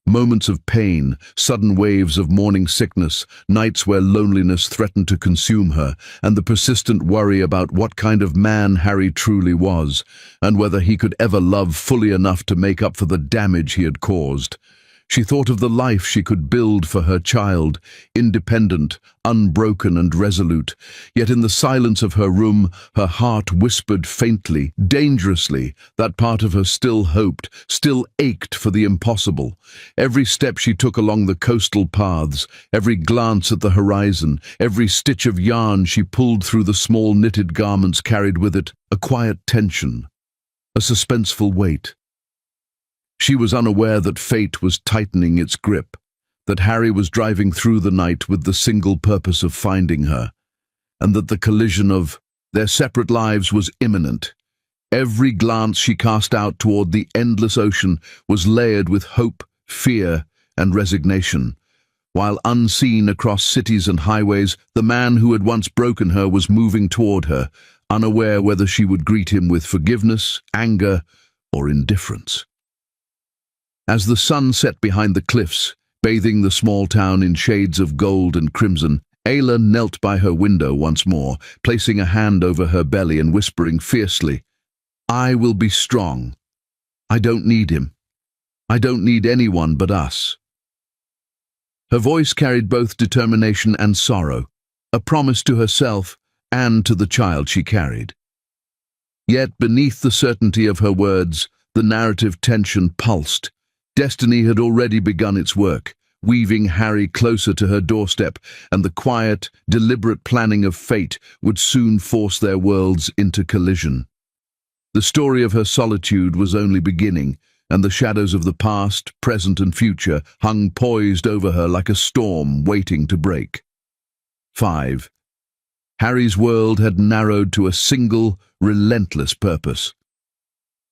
Moments of pain, sudden waves of morning sickness, nights where loneliness threatened to consume her, and the persistent worry about what kind of man Harry truly was, and whether he could ever love fully enough to make up for the damage he had caused. She thought of the life she could build for her child, independent, unbroken and resolute. Yet in the silence of her room, her heart whispered faintly, dangerously, that part of her still hoped, still ached for the impossible. Every step she took along the coastal paths, every glance at the horizon, every stitch of yarn she pulled through the small knitted garments carried with it a quiet tension, a suspenseful weight. She was unaware that fate was tightening its grip, that Harry was driving through the night with the single purpose of finding her, and that the collision of their separate lives was imminent. Every glance she cast out toward the endless ocean was layered with hope, fear, and resignation. While unseen across cities and highways, the man who had once broken her was moving toward her, unaware whether she would greet him with forgiveness, anger, or indifference. As the sun set behind the cliffs, bathing the small town in shades of gold and crimson, Ayla knelt by her window once more, placing a hand over her belly and whispering fiercely, "I will be strong. I don't need him. I don't need anyone but us." Her voice carried both determination and sorrow, a promise to herself and to the child she carried. Yet beneath the certainty of her words, the narrative tension pulsed. Destiny had already begun its work, weaving Harry closer to her doorstep, and the quiet, deliberate planning of fate would soon force their worlds into collision. The story of her solitude was only beginning, and the shadows of the past, present and future hung poised over her like a storm waiting to break. 5. Harry's world had narrowed to a single, relentless purpose.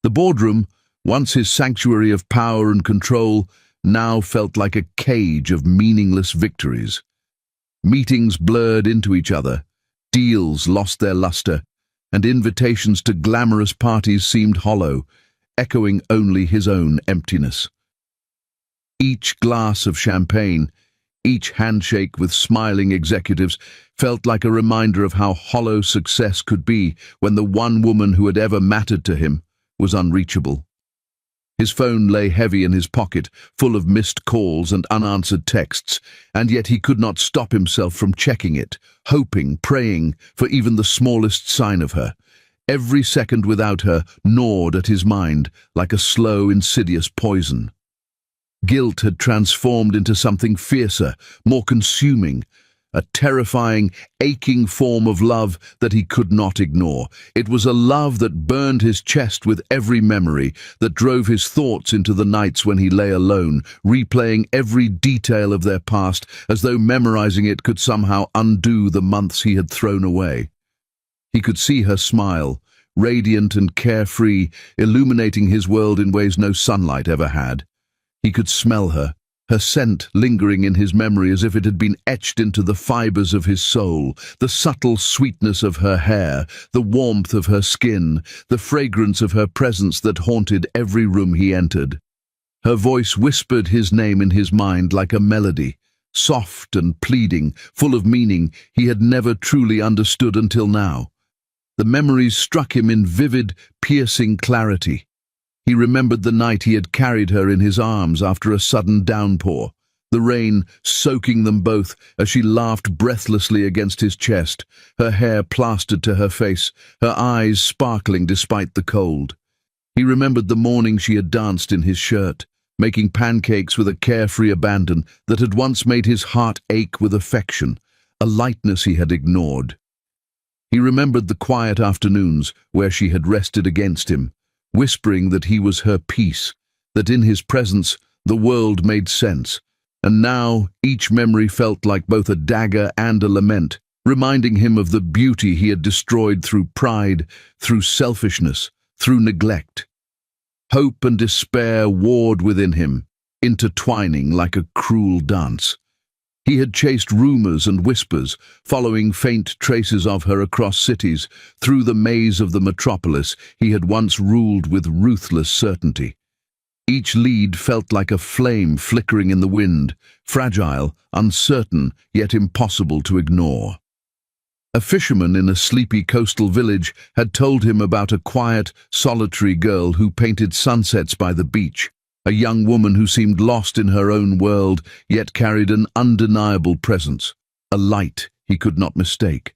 The boardroom, once his sanctuary of power and control, now felt like a cage of meaningless victories. Meetings blurred into each other, deals lost their luster, and invitations to glamorous parties seemed hollow, echoing only his own emptiness. Each glass of champagne, each handshake with smiling executives felt like a reminder of how hollow success could be when the one woman who had ever mattered to him was unreachable. His phone lay heavy in his pocket, full of missed calls and unanswered texts, and yet he could not stop himself from checking it, hoping, praying for even the smallest sign of her. Every second without her gnawed at his mind like a slow, insidious poison. Guilt had transformed into something fiercer, more consuming, a terrifying, aching form of love that he could not ignore. It was a love that burned his chest with every memory, that drove his thoughts into the nights when he lay alone, replaying every detail of their past as though memorizing it could somehow undo the months he had thrown away. He could see her smile, radiant and carefree, illuminating his world in ways no sunlight ever had. He could smell her scent lingering in his memory as if it had been etched into the fibers of his soul, the subtle sweetness of her hair, the warmth of her skin, the fragrance of her presence that haunted every room he entered. Her voice whispered his name in his mind like a melody, soft and pleading, full of meaning he had never truly understood until now. The memories struck him in vivid, piercing clarity. He remembered the night he had carried her in his arms after a sudden downpour, the rain soaking them both as she laughed breathlessly against his chest, her hair plastered to her face, her eyes sparkling despite the cold. He remembered the morning she had danced in his shirt, making pancakes with a carefree abandon that had once made his heart ache with affection, a lightness he had ignored. He remembered the quiet afternoons where she had rested against him, whispering that he was her peace, that in his presence the world made sense, and now each memory felt like both a dagger and a lament, reminding him of the beauty he had destroyed through pride, through selfishness, through neglect. Hope and despair warred within him, intertwining like a cruel dance. He had chased rumors and whispers, following faint traces of her across cities, through the maze of the metropolis he had once ruled with ruthless certainty. Each lead felt like a flame flickering in the wind, fragile, uncertain, yet impossible to ignore. A fisherman in a sleepy coastal village had told him about a quiet, solitary girl who painted sunsets by the beach, a young woman who seemed lost in her own world, yet carried an undeniable presence, a light he could not mistake.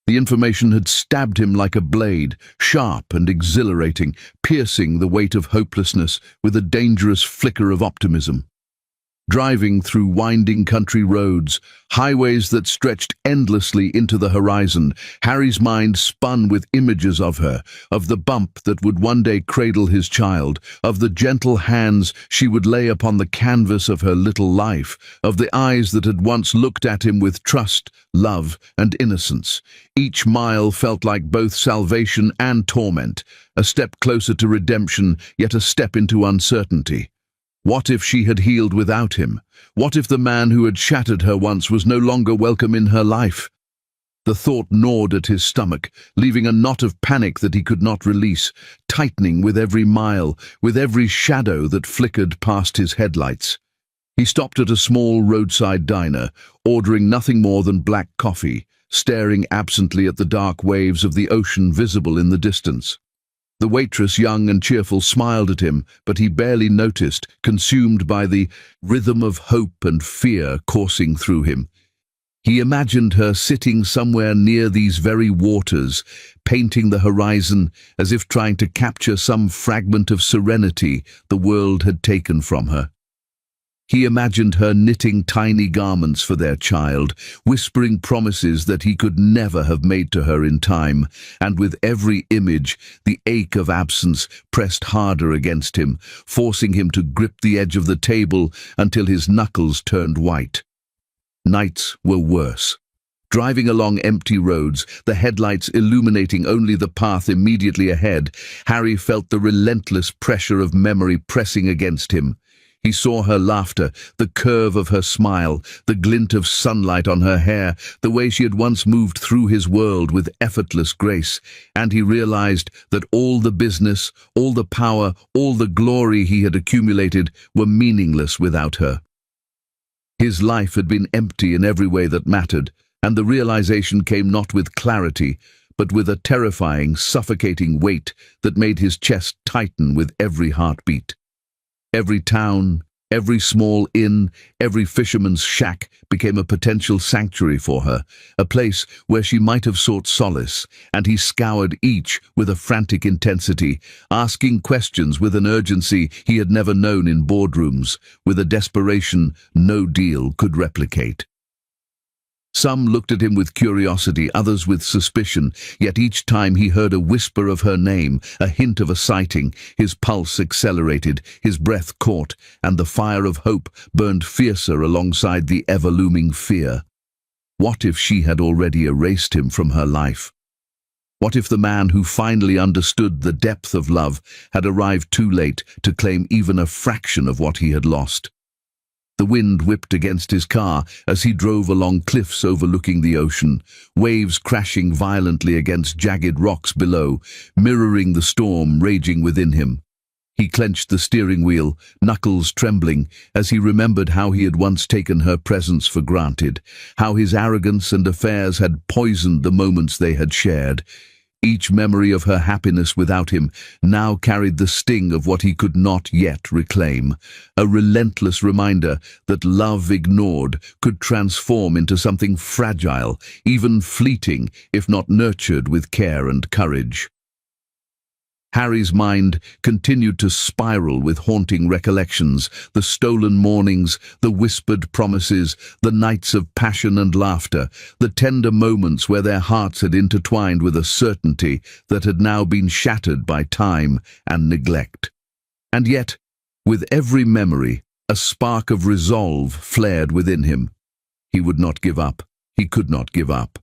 The information had stabbed him like a blade, sharp and exhilarating, piercing the weight of hopelessness with a dangerous flicker of optimism. Driving through winding country roads, highways that stretched endlessly into the horizon, Harry's mind spun with images of her, of the bump that would one day cradle his child, of the gentle hands she would lay upon the canvas of her little life, of the eyes that had once looked at him with trust, love, and innocence. Each mile felt like both salvation and torment, a step closer to redemption, yet a step into uncertainty. What if she had healed without him? What if the man who had shattered her once was no longer welcome in her life? The thought gnawed at his stomach, leaving a knot of panic that he could not release, tightening with every mile, with every shadow that flickered past his headlights. He stopped at a small roadside diner, ordering nothing more than black coffee, staring absently at the dark waves of the ocean visible in the distance. The waitress, young and cheerful, smiled at him, but he barely noticed, consumed by the rhythm of hope and fear coursing through him. He imagined her sitting somewhere near these very waters, painting the horizon as if trying to capture some fragment of serenity the world had taken from her. He imagined her knitting tiny garments for their child, whispering promises that he could never have made to her in time, and with every image, the ache of absence pressed harder against him, forcing him to grip the edge of the table until his knuckles turned white. Nights were worse. Driving along empty roads, the headlights illuminating only the path immediately ahead, Harry felt the relentless pressure of memory pressing against him. He saw her laughter, the curve of her smile, the glint of sunlight on her hair, the way she had once moved through his world with effortless grace, and he realized that all the business, all the power, all the glory he had accumulated were meaningless without her. His life had been empty in every way that mattered, and the realization came not with clarity, but with a terrifying, suffocating weight that made his chest tighten with every heartbeat. Every town, every small inn, every fisherman's shack became a potential sanctuary for her, a place where she might have sought solace, and he scoured each with a frantic intensity, asking questions with an urgency he had never known in boardrooms, with a desperation no deal could replicate. Some looked at him with curiosity, others with suspicion, yet each time he heard a whisper of her name, a hint of a sighting, his pulse accelerated, his breath caught, and the fire of hope burned fiercer alongside the ever-looming fear. What if she had already erased him from her life? What if the man who finally understood the depth of love had arrived too late to claim even a fraction of what he had lost? The wind whipped against his car as he drove along cliffs overlooking the ocean, waves crashing violently against jagged rocks below, mirroring the storm raging within him. He clenched the steering wheel, knuckles trembling, as he remembered how he had once taken her presence for granted, how his arrogance and affairs had poisoned the moments they had shared. Each memory of her happiness without him now carried the sting of what he could not yet reclaim, a relentless reminder that love ignored could transform into something fragile, even fleeting, if not nurtured with care and courage. Harry's mind continued to spiral with haunting recollections, the stolen mornings, the whispered promises, the nights of passion and laughter, the tender moments where their hearts had intertwined with a certainty that had now been shattered by time and neglect. And yet, with every memory, a spark of resolve flared within him. He would not give up. He could not give up.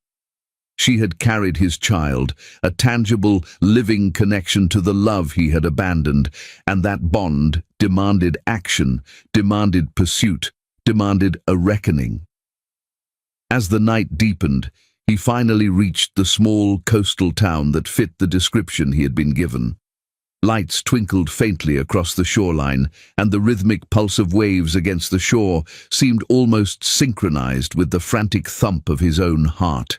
She had carried his child, a tangible, living connection to the love he had abandoned, and that bond demanded action, demanded pursuit, demanded a reckoning. As the night deepened, he finally reached the small coastal town that fit the description he had been given. Lights twinkled faintly across the shoreline, and the rhythmic pulse of waves against the shore seemed almost synchronized with the frantic thump of his own heart.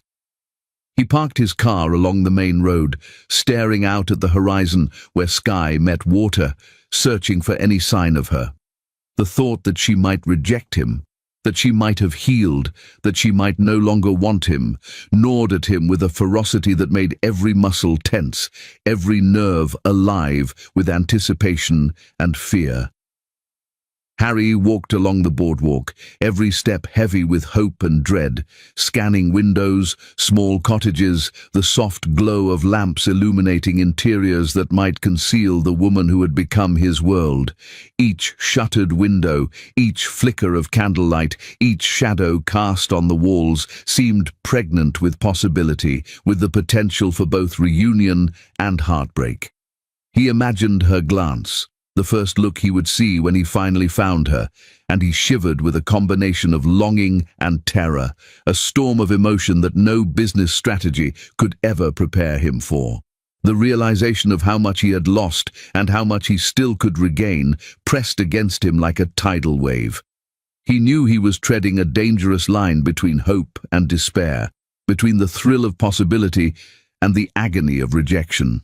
He parked his car along the main road, staring out at the horizon where sky met water, searching for any sign of her. The thought that she might reject him, that she might have healed, that she might no longer want him, gnawed at him with a ferocity that made every muscle tense, every nerve alive with anticipation and fear. Harry walked along the boardwalk, every step heavy with hope and dread, scanning windows, small cottages, the soft glow of lamps illuminating interiors that might conceal the woman who had become his world. Each shuttered window, each flicker of candlelight, each shadow cast on the walls seemed pregnant with possibility, with the potential for both reunion and heartbreak. He imagined her glance, the first look he would see when he finally found her, and he shivered with a combination of longing and terror, a storm of emotion that no business strategy could ever prepare him for. The realization of how much he had lost and how much he still could regain pressed against him like a tidal wave. He knew he was treading a dangerous line between hope and despair, between the thrill of possibility and the agony of rejection.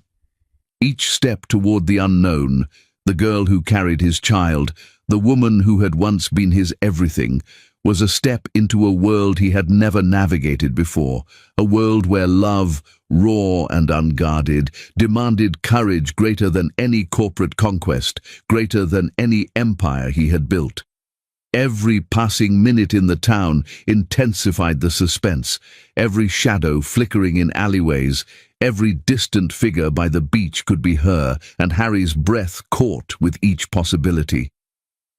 Each step toward the unknown, the girl who carried his child, the woman who had once been his everything, was a step into a world he had never navigated before, a world where love, raw and unguarded, demanded courage greater than any corporate conquest, greater than any empire he had built. Every passing minute in the town intensified the suspense, every shadow flickering in alleyways, every distant figure by the beach could be her, and Harry's breath caught with each possibility.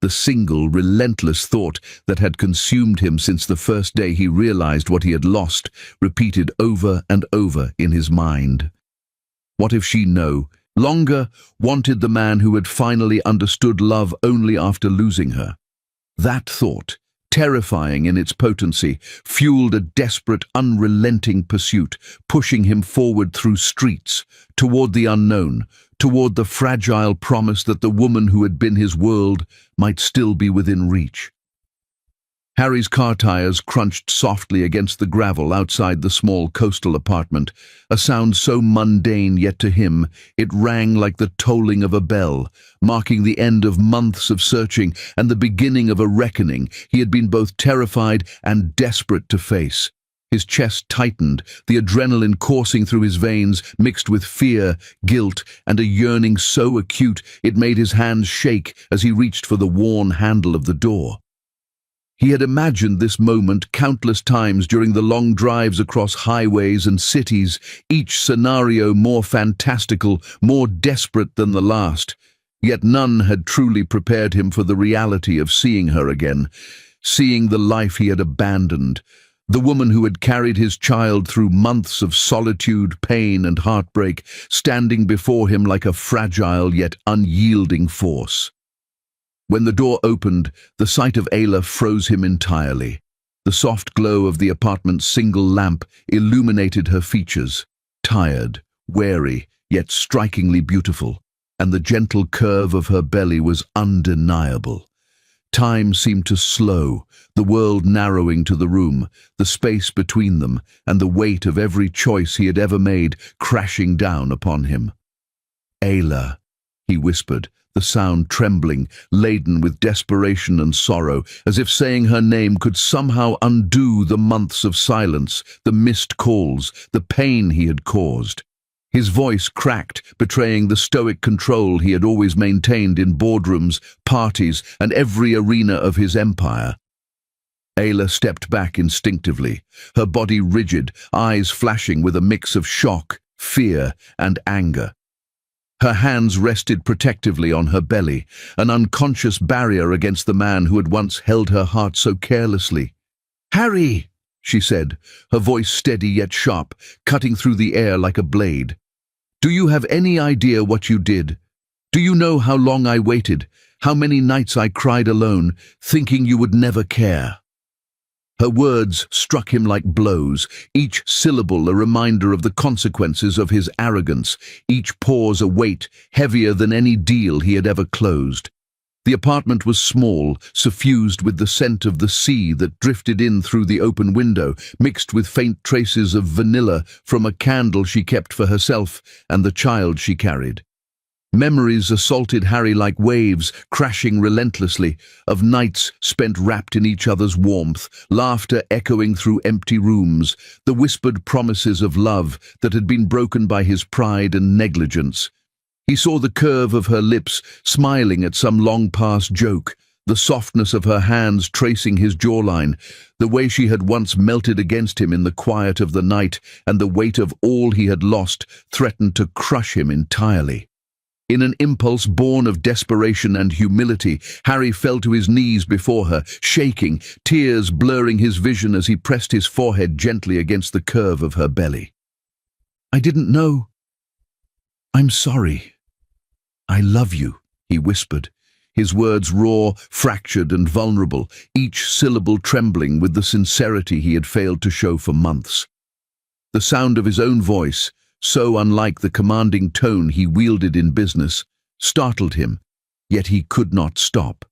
The single, relentless thought that had consumed him since the first day he realized what he had lost, repeated over and over in his mind. What if she no longer wanted the man who had finally understood love only after losing her? That thought, terrifying in its potency, fueled a desperate, unrelenting pursuit, pushing him forward through streets, toward the unknown, toward the fragile promise that the woman who had been his world might still be within reach. Harry's car tires crunched softly against the gravel outside the small coastal apartment, a sound so mundane yet to him it rang like the tolling of a bell, marking the end of months of searching and the beginning of a reckoning he had been both terrified and desperate to face. His chest tightened, the adrenaline coursing through his veins mixed with fear, guilt, and a yearning so acute it made his hands shake as he reached for the worn handle of the door. He had imagined this moment countless times during the long drives across highways and cities, each scenario more fantastical, more desperate than the last. Yet none had truly prepared him for the reality of seeing her again, seeing the life he had abandoned, the woman who had carried his child through months of solitude, pain, and heartbreak, standing before him like a fragile yet unyielding force. When the door opened, the sight of Ayla froze him entirely. The soft glow of the apartment's single lamp illuminated her features, tired, wary, yet strikingly beautiful, and the gentle curve of her belly was undeniable. Time seemed to slow, the world narrowing to the room, the space between them, and the weight of every choice he had ever made crashing down upon him. "Ayla," he whispered, the sound trembling, laden with desperation and sorrow, as if saying her name could somehow undo the months of silence, the missed calls, the pain he had caused. His voice cracked, betraying the stoic control he had always maintained in boardrooms, parties, and every arena of his empire. Ayla stepped back instinctively, her body rigid, eyes flashing with a mix of shock, fear, and anger. Her hands rested protectively on her belly, an unconscious barrier against the man who had once held her heart so carelessly. "Harry!" she said, her voice steady yet sharp, cutting through the air like a blade. "Do you have any idea what you did? Do you know how long I waited, how many nights I cried alone, thinking you would never care?" Her words struck him like blows, each syllable a reminder of the consequences of his arrogance, each pause a weight heavier than any deal he had ever closed. The apartment was small, suffused with the scent of the sea that drifted in through the open window, mixed with faint traces of vanilla from a candle she kept for herself and the child she carried. Memories assaulted Harry like waves, crashing relentlessly, of nights spent wrapped in each other's warmth, laughter echoing through empty rooms, the whispered promises of love that had been broken by his pride and negligence. He saw the curve of her lips, smiling at some long-past joke, the softness of her hands tracing his jawline, the way she had once melted against him in the quiet of the night, and the weight of all he had lost threatened to crush him entirely. In an impulse born of desperation and humility, Harry fell to his knees before her, shaking, tears blurring his vision as he pressed his forehead gently against the curve of her belly. "I didn't know. I'm sorry. I love you," he whispered, his words raw, fractured and vulnerable, each syllable trembling with the sincerity he had failed to show for months. The sound of his own voice, so unlike the commanding tone he wielded in business, startled him, yet he could not stop.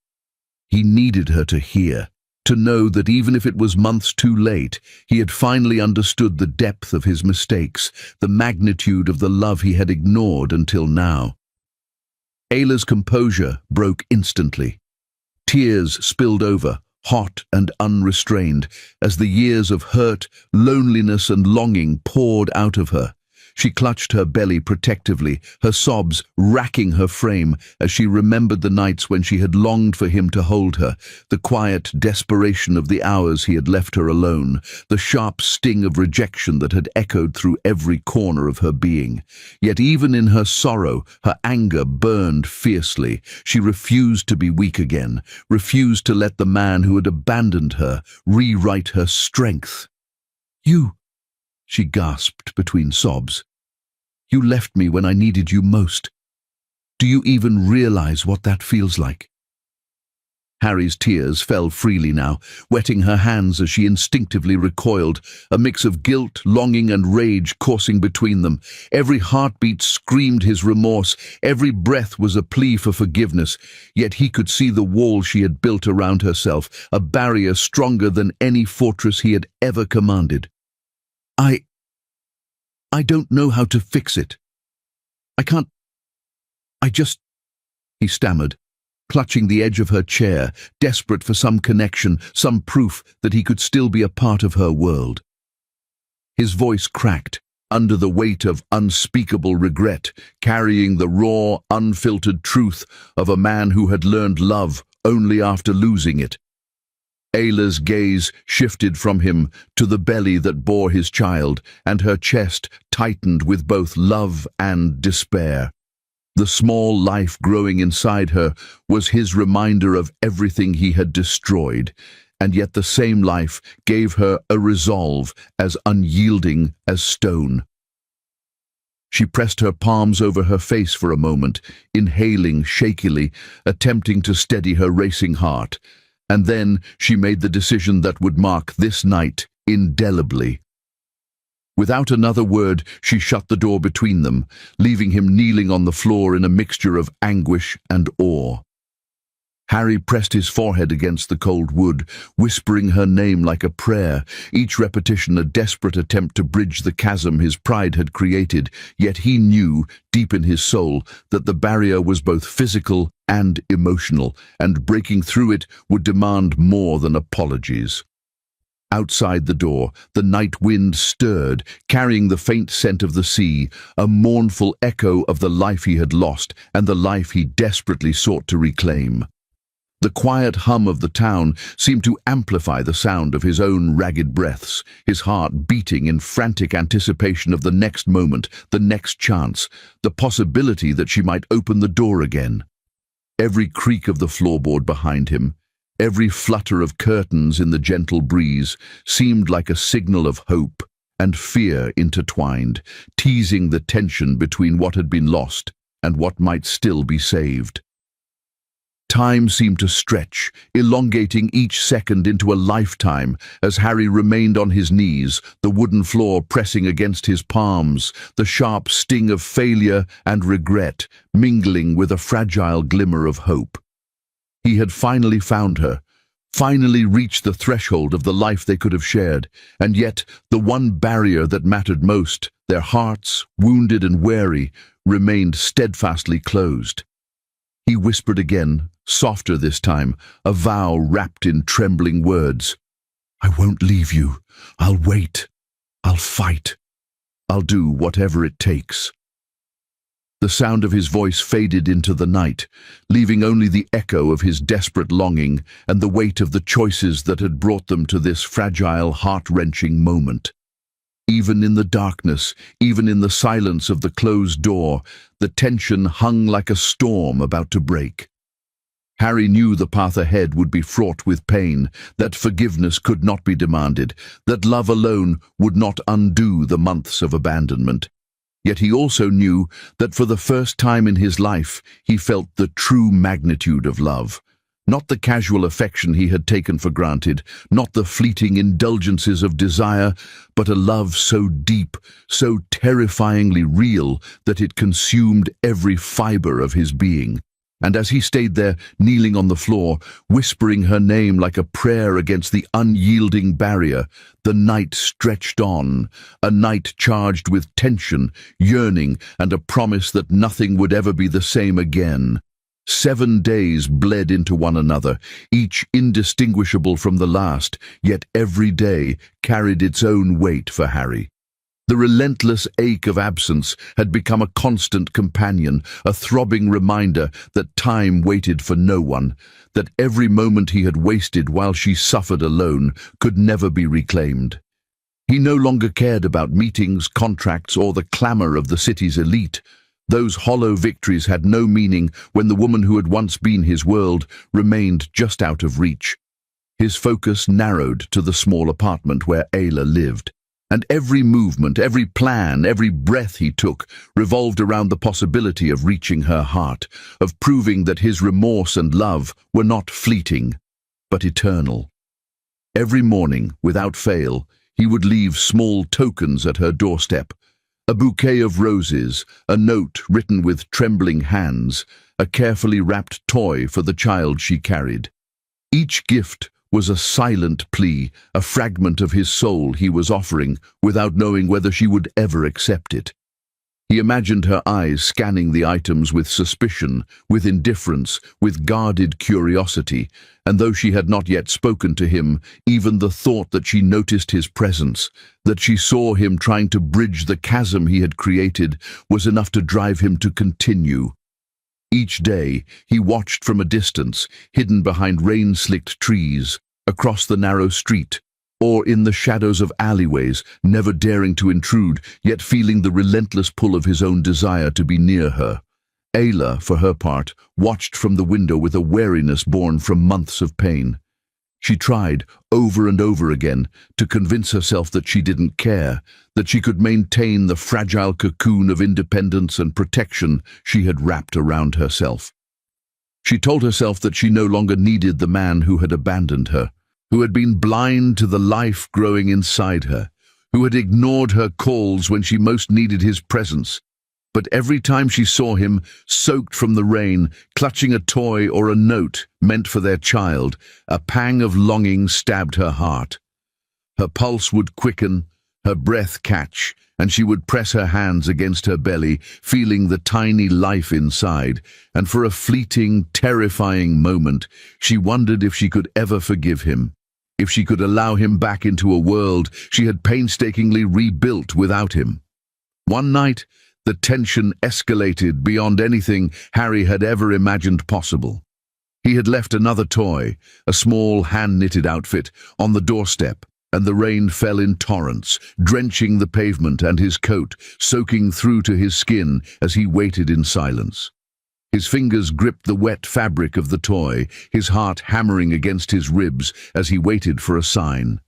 He needed her to hear, to know that even if it was months too late, he had finally understood the depth of his mistakes, the magnitude of the love he had ignored until now. Ayla's composure broke instantly. Tears spilled over, hot and unrestrained, as the years of hurt, loneliness and longing poured out of her. She clutched her belly protectively, her sobs racking her frame as she remembered the nights when she had longed for him to hold her, the quiet desperation of the hours he had left her alone, the sharp sting of rejection that had echoed through every corner of her being. Yet even in her sorrow, her anger burned fiercely. She refused to be weak again, refused to let the man who had abandoned her rewrite her strength. "You," she gasped between sobs. "You left me when I needed you most. Do you even realize what that feels like?" Harry's tears fell freely now, wetting her hands as she instinctively recoiled, a mix of guilt, longing and rage coursing between them. Every heartbeat screamed his remorse, every breath was a plea for forgiveness, yet he could see the wall she had built around herself, a barrier stronger than any fortress he had ever commanded. I don't know how to fix it. He stammered, clutching the edge of her chair, desperate for some connection, some proof that he could still be a part of her world. His voice cracked under the weight of unspeakable regret, carrying the raw, unfiltered truth of a man who had learned love only after losing it. Ayla's gaze shifted from him to the belly that bore his child, and her chest tightened with both love and despair. The small life growing inside her was his reminder of everything he had destroyed, and yet the same life gave her a resolve as unyielding as stone. She pressed her palms over her face for a moment, inhaling shakily, attempting to steady her racing heart. And then she made the decision that would mark this night indelibly. Without another word, she shut the door between them, leaving him kneeling on the floor in a mixture of anguish and awe. Harry pressed his forehead against the cold wood, whispering her name like a prayer, each repetition a desperate attempt to bridge the chasm his pride had created, yet he knew, deep in his soul, that the barrier was both physical and emotional, and breaking through it would demand more than apologies. Outside the door, the night wind stirred, carrying the faint scent of the sea, a mournful echo of the life he had lost and the life he desperately sought to reclaim. The quiet hum of the town seemed to amplify the sound of his own ragged breaths, his heart beating in frantic anticipation of the next moment, the next chance, the possibility that she might open the door again. Every creak of the floorboard behind him, every flutter of curtains in the gentle breeze, seemed like a signal of hope and fear intertwined, teasing the tension between what had been lost and what might still be saved. Time seemed to stretch, elongating each second into a lifetime as Harry remained on his knees, the wooden floor pressing against his palms, the sharp sting of failure and regret mingling with a fragile glimmer of hope. He had finally found her, finally reached the threshold of the life they could have shared, and yet the one barrier that mattered most, their hearts, wounded and weary, remained steadfastly closed. He whispered again, softer this time, a vow wrapped in trembling words. "I won't leave you. I'll wait. I'll fight. I'll do whatever it takes." The sound of his voice faded into the night, leaving only the echo of his desperate longing and the weight of the choices that had brought them to this fragile, heart-wrenching moment. Even in the darkness, even in the silence of the closed door, the tension hung like a storm about to break. Harry knew the path ahead would be fraught with pain, that forgiveness could not be demanded, that love alone would not undo the months of abandonment. Yet he also knew that for the first time in his life he felt the true magnitude of love. Not the casual affection he had taken for granted, not the fleeting indulgences of desire, but a love so deep, so terrifyingly real that it consumed every fiber of his being. And as he stayed there, kneeling on the floor, whispering her name like a prayer against the unyielding barrier, the night stretched on, a night charged with tension, yearning, and a promise that nothing would ever be the same again. 7 days bled into one another, each indistinguishable from the last, yet every day carried its own weight for Harry. The relentless ache of absence had become a constant companion, a throbbing reminder that time waited for no one, that every moment he had wasted while she suffered alone could never be reclaimed. He no longer cared about meetings, contracts, or the clamor of the city's elite. Those hollow victories had no meaning when the woman who had once been his world remained just out of reach. His focus narrowed to the small apartment where Ayla lived, and every movement, every plan, every breath he took revolved around the possibility of reaching her heart, of proving that his remorse and love were not fleeting, but eternal. Every morning, without fail, he would leave small tokens at her doorstep, a bouquet of roses, a note written with trembling hands, a carefully wrapped toy for the child she carried. Each gift was a silent plea, a fragment of his soul he was offering without knowing whether she would ever accept it. He imagined her eyes scanning the items with suspicion, with indifference, with guarded curiosity, and though she had not yet spoken to him, even the thought that she noticed his presence, that she saw him trying to bridge the chasm he had created, was enough to drive him to continue. Each day, he watched from a distance, hidden behind rain-slicked trees, across the narrow street, or in the shadows of alleyways, never daring to intrude, yet feeling the relentless pull of his own desire to be near her. Ayla, for her part, watched from the window with a wariness born from months of pain. She tried, over and over again, to convince herself that she didn't care, that she could maintain the fragile cocoon of independence and protection she had wrapped around herself. She told herself that she no longer needed the man who had abandoned her, who had been blind to the life growing inside her, who had ignored her calls when she most needed his presence. But every time she saw him, soaked from the rain, clutching a toy or a note meant for their child, a pang of longing stabbed her heart. Her pulse would quicken, her breath catch, and she would press her hands against her belly, feeling the tiny life inside, and for a fleeting, terrifying moment, she wondered if she could ever forgive him, if she could allow him back into a world she had painstakingly rebuilt without him. One night, the tension escalated beyond anything Harry had ever imagined possible. He had left another toy, a small hand-knitted outfit, on the doorstep, and the rain fell in torrents, drenching the pavement and his coat, soaking through to his skin as he waited in silence. His fingers gripped the wet fabric of the toy, his heart hammering against his ribs as he waited for a sign.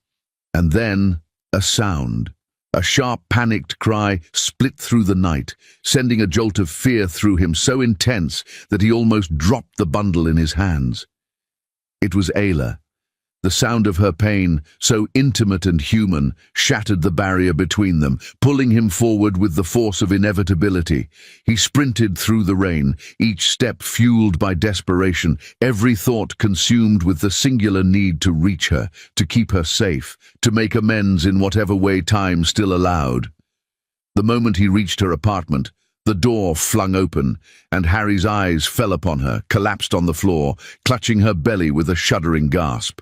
And then, a sound. A sharp, panicked cry split through the night, sending a jolt of fear through him so intense that he almost dropped the bundle in his hands. It was Ayla. The sound of her pain, so intimate and human, shattered the barrier between them, pulling him forward with the force of inevitability. He sprinted through the rain, each step fueled by desperation, every thought consumed with the singular need to reach her, to keep her safe, to make amends in whatever way time still allowed. The moment he reached her apartment, the door flung open, and Harry's eyes fell upon her, collapsed on the floor, clutching her belly with a shuddering gasp.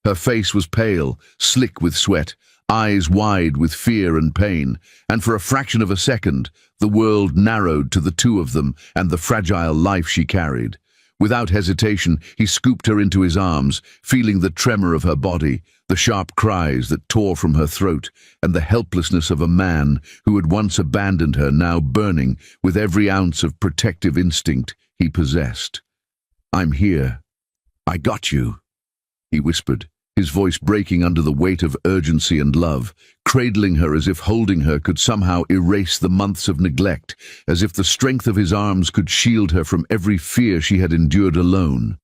Her face was pale, slick with sweat, eyes wide with fear and pain, and for a fraction of a second, the world narrowed to the two of them and the fragile life she carried. Without hesitation, he scooped her into his arms, feeling the tremor of her body, the sharp cries that tore from her throat, and the helplessness of a man who had once abandoned her, now burning with every ounce of protective instinct he possessed. "I'm here. I got you," he whispered, his voice breaking under the weight of urgency and love, cradling her as if holding her could somehow erase the months of neglect, as if the strength of his arms could shield her from every fear she had endured alone.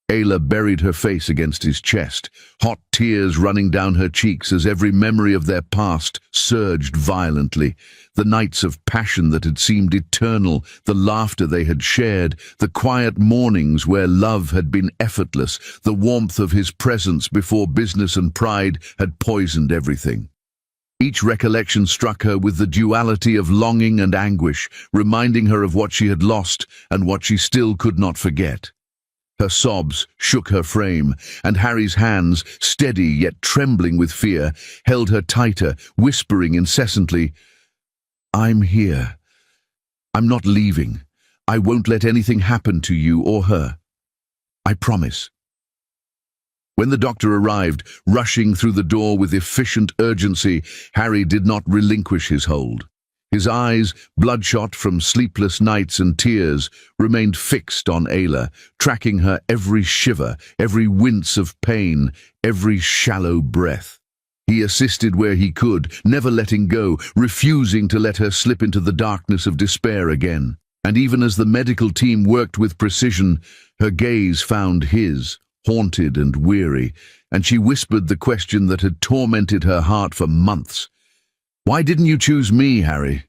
Ayla buried her face against his chest, hot tears running down her cheeks as every memory of their past surged violently. The nights of passion that had seemed eternal, the laughter they had shared, the quiet mornings where love had been effortless, the warmth of his presence before business and pride had poisoned everything. Each recollection struck her with the duality of longing and anguish, reminding her of what she had lost and what she still could not forget. Her sobs shook her frame, and Harry's hands, steady yet trembling with fear, held her tighter, whispering incessantly, "I'm here. I'm not leaving. I won't let anything happen to you or her. I promise." When the doctor arrived, rushing through the door with efficient urgency, Harry did not relinquish his hold. His eyes, bloodshot from sleepless nights and tears, remained fixed on Ayla, tracking her every shiver, every wince of pain, every shallow breath. He assisted where he could, never letting go, refusing to let her slip into the darkness of despair again. And even as the medical team worked with precision, her gaze found his, haunted and weary, and she whispered the question that had tormented her heart for months. "Why didn't you choose me, Harry?"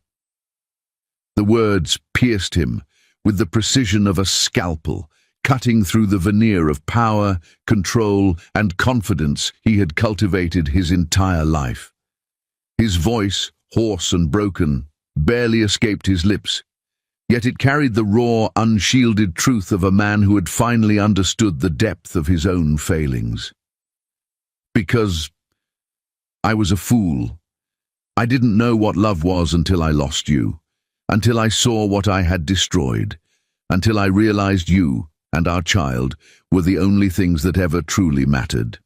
The words pierced him with the precision of a scalpel, cutting through the veneer of power, control, and confidence he had cultivated his entire life. His voice, hoarse and broken, barely escaped his lips, yet it carried the raw, unshielded truth of a man who had finally understood the depth of his own failings. "Because I was a fool. I didn't know what love was until I lost you, until I saw what I had destroyed, until I realized you and our child were the only things that ever truly mattered."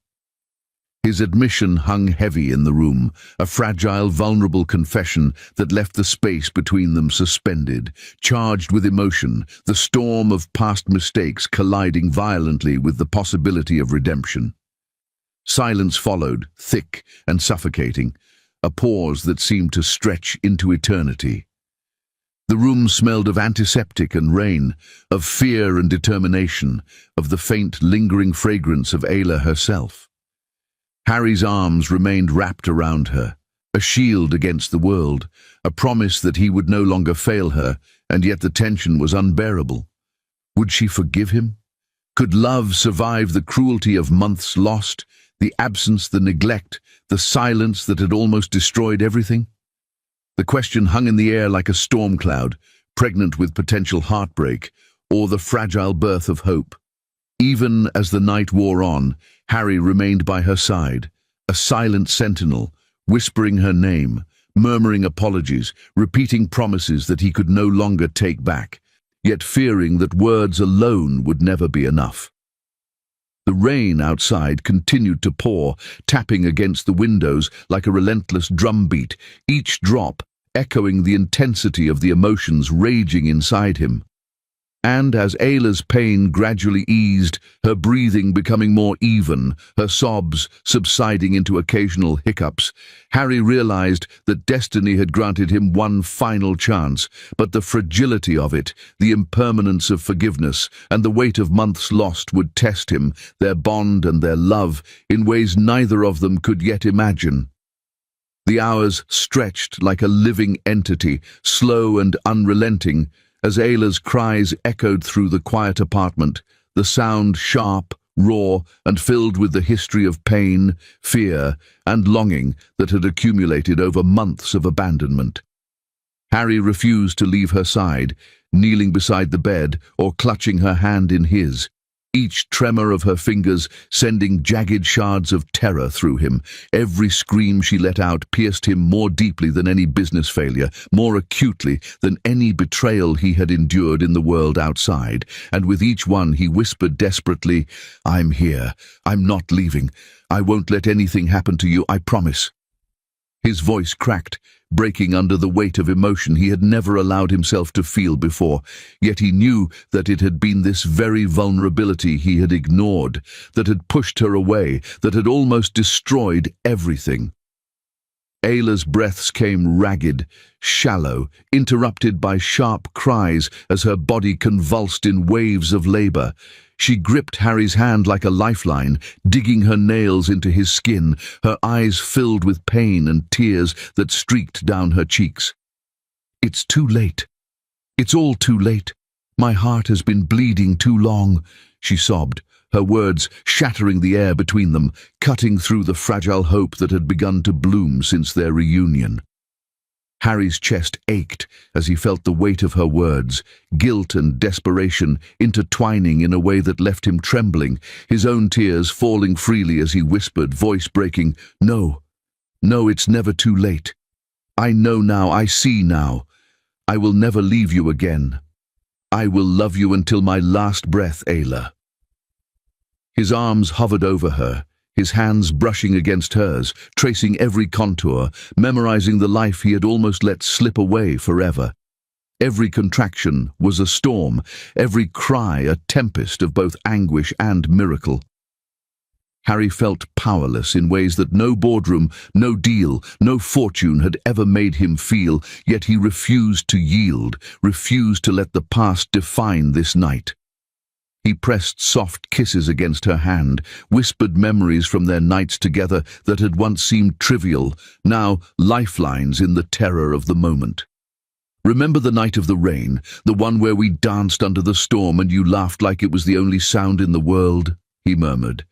His admission hung heavy in the room, a fragile, vulnerable confession that left the space between them suspended, charged with emotion, the storm of past mistakes colliding violently with the possibility of redemption. Silence followed, thick and suffocating, a pause that seemed to stretch into eternity. The room smelled of antiseptic and rain, of fear and determination, of the faint, lingering fragrance of Ayla herself. Harry's arms remained wrapped around her, a shield against the world, a promise that he would no longer fail her, and yet the tension was unbearable. Would she forgive him? Could love survive the cruelty of months lost, the absence, the neglect, the silence that had almost destroyed everything? The question hung in the air like a storm cloud, pregnant with potential heartbreak, or the fragile birth of hope. Even as the night wore on, Harry remained by her side, a silent sentinel, whispering her name, murmuring apologies, repeating promises that he could no longer take back, yet fearing that words alone would never be enough. The rain outside continued to pour, tapping against the windows like a relentless drumbeat, each drop echoing the intensity of the emotions raging inside him. And as Ayla's pain gradually eased, her breathing becoming more even, her sobs subsiding into occasional hiccups, Harry realized that destiny had granted him one final chance, but the fragility of it, the impermanence of forgiveness, and the weight of months lost would test him, their bond and their love, in ways neither of them could yet imagine. The hours stretched like a living entity, slow and unrelenting, as Ayla's cries echoed through the quiet apartment, the sound sharp, raw, and filled with the history of pain, fear, and longing that had accumulated over months of abandonment. Harry refused to leave her side, kneeling beside the bed or clutching her hand in his, each tremor of her fingers sending jagged shards of terror through him. Every scream she let out pierced him more deeply than any business failure, more acutely than any betrayal he had endured in the world outside, and with each one he whispered desperately, "I'm here. I'm not leaving. I won't let anything happen to you, I promise." His voice cracked, breaking under the weight of emotion he had never allowed himself to feel before, yet he knew that it had been this very vulnerability he had ignored, that had pushed her away, that had almost destroyed everything. Ayla's breaths came ragged, shallow, interrupted by sharp cries as her body convulsed in waves of labor. She gripped Harry's hand like a lifeline, digging her nails into his skin, her eyes filled with pain and tears that streaked down her cheeks. "It's too late. It's all too late. My heart has been bleeding too long," she sobbed, her words shattering the air between them, cutting through the fragile hope that had begun to bloom since their reunion. Harry's chest ached as he felt the weight of her words, guilt and desperation intertwining in a way that left him trembling, his own tears falling freely as he whispered, voice breaking, "No, no, it's never too late. I know now, I see now. I will never leave you again. I will love you until my last breath, Ayla." His arms hovered over her, his hands brushing against hers, tracing every contour, memorizing the life he had almost let slip away forever. Every contraction was a storm, every cry a tempest of both anguish and miracle. Harry felt powerless in ways that no boardroom, no deal, no fortune had ever made him feel, yet he refused to yield, refused to let the past define this night. He pressed soft kisses against her hand, whispered memories from their nights together that had once seemed trivial, now lifelines in the terror of the moment. "Remember the night of the rain, the one where we danced under the storm and you laughed like it was the only sound in the world?" he murmured.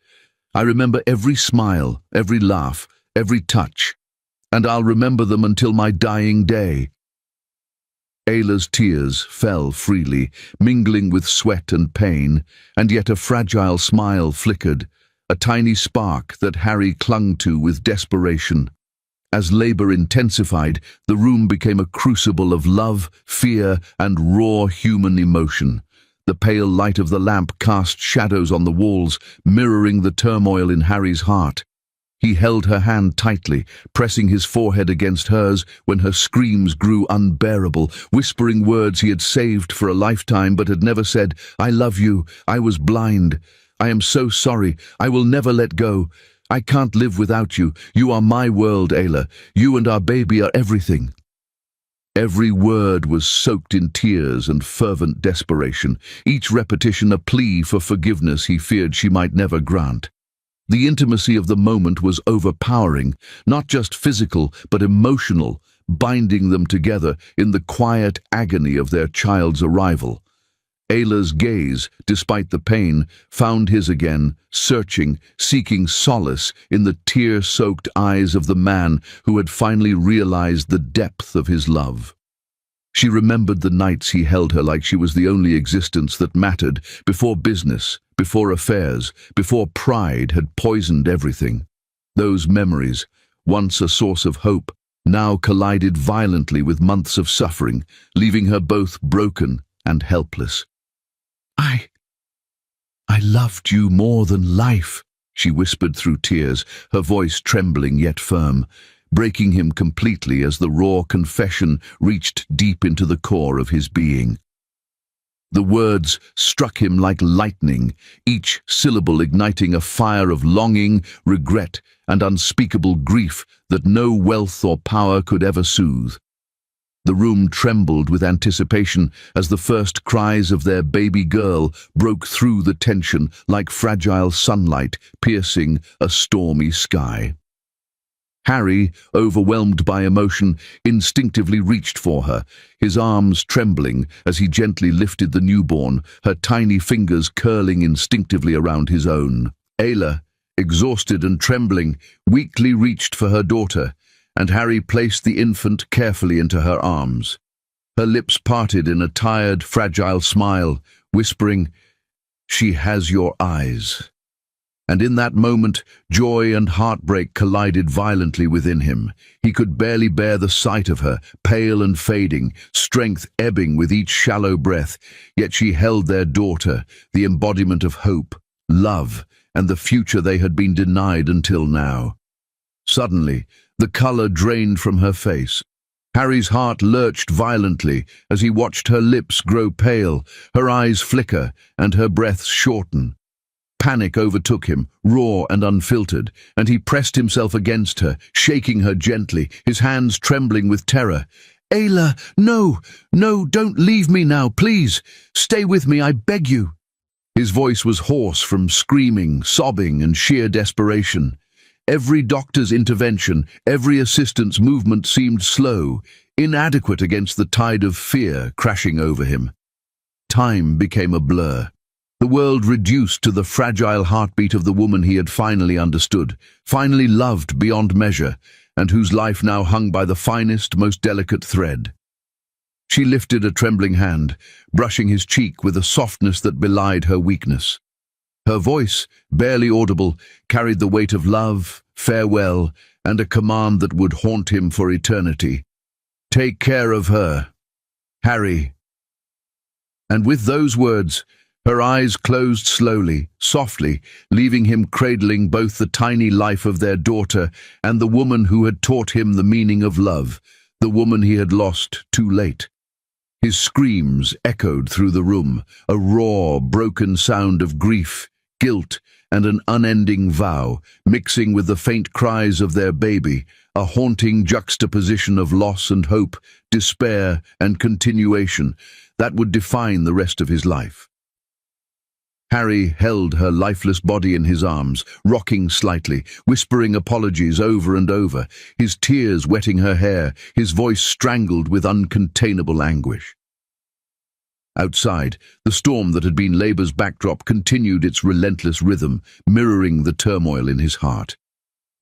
"I remember every smile, every laugh, every touch, and I'll remember them until my dying day." Ayla's tears fell freely, mingling with sweat and pain, and yet a fragile smile flickered, a tiny spark that Harry clung to with desperation. As labor intensified, the room became a crucible of love, fear, and raw human emotion. The pale light of the lamp cast shadows on the walls, mirroring the turmoil in Harry's heart. He held her hand tightly, pressing his forehead against hers when her screams grew unbearable, whispering words he had saved for a lifetime but had never said, "I love you, I was blind, I am so sorry, I will never let go, I can't live without you, you are my world, Ayla, you and our baby are everything." Every word was soaked in tears and fervent desperation, each repetition a plea for forgiveness he feared she might never grant. The intimacy of the moment was overpowering, not just physical but emotional, binding them together in the quiet agony of their child's arrival. Ayla's gaze, despite the pain, found his again, searching, seeking solace in the tear-soaked eyes of the man who had finally realized the depth of his love. She remembered the nights he held her like she was the only existence that mattered, before business, before affairs, before pride had poisoned everything. Those memories, once a source of hope, now collided violently with months of suffering, leaving her both broken and helpless. I loved you more than life," she whispered through tears, her voice trembling yet firm, breaking him completely as the raw confession reached deep into the core of his being. The words struck him like lightning, each syllable igniting a fire of longing, regret, and unspeakable grief that no wealth or power could ever soothe. The room trembled with anticipation as the first cries of their baby girl broke through the tension like fragile sunlight piercing a stormy sky. Harry, overwhelmed by emotion, instinctively reached for her, his arms trembling as he gently lifted the newborn, her tiny fingers curling instinctively around his own. Ayla, exhausted and trembling, weakly reached for her daughter, and Harry placed the infant carefully into her arms. Her lips parted in a tired, fragile smile, whispering, "She has your eyes." And in that moment, joy and heartbreak collided violently within him. He could barely bear the sight of her, pale and fading, strength ebbing with each shallow breath, yet she held their daughter, the embodiment of hope, love, and the future they had been denied until now. Suddenly, the color drained from her face. Harry's heart lurched violently as he watched her lips grow pale, her eyes flicker, and her breaths shorten. Panic overtook him, raw and unfiltered, and he pressed himself against her, shaking her gently, his hands trembling with terror. "Ayla, no, no, don't leave me now, please. Stay with me, I beg you." His voice was hoarse from screaming, sobbing, and sheer desperation. Every doctor's intervention, every assistant's movement seemed slow, inadequate against the tide of fear crashing over him. Time became a blur. The world reduced to the fragile heartbeat of the woman he had finally understood, finally loved beyond measure, and whose life now hung by the finest, most delicate thread. She lifted a trembling hand, brushing his cheek with a softness that belied her weakness. Her voice, barely audible, carried the weight of love, farewell, and a command that would haunt him for eternity. "Take care of her, Harry." And with those words, her eyes closed slowly, softly, leaving him cradling both the tiny life of their daughter and the woman who had taught him the meaning of love, the woman he had lost too late. His screams echoed through the room, a raw, broken sound of grief, guilt, and an unending vow, mixing with the faint cries of their baby, a haunting juxtaposition of loss and hope, despair and continuation that would define the rest of his life. Harry held her lifeless body in his arms, rocking slightly, whispering apologies over and over, his tears wetting her hair, his voice strangled with uncontainable anguish. Outside, the storm that had been Labour's backdrop continued its relentless rhythm, mirroring the turmoil in his heart.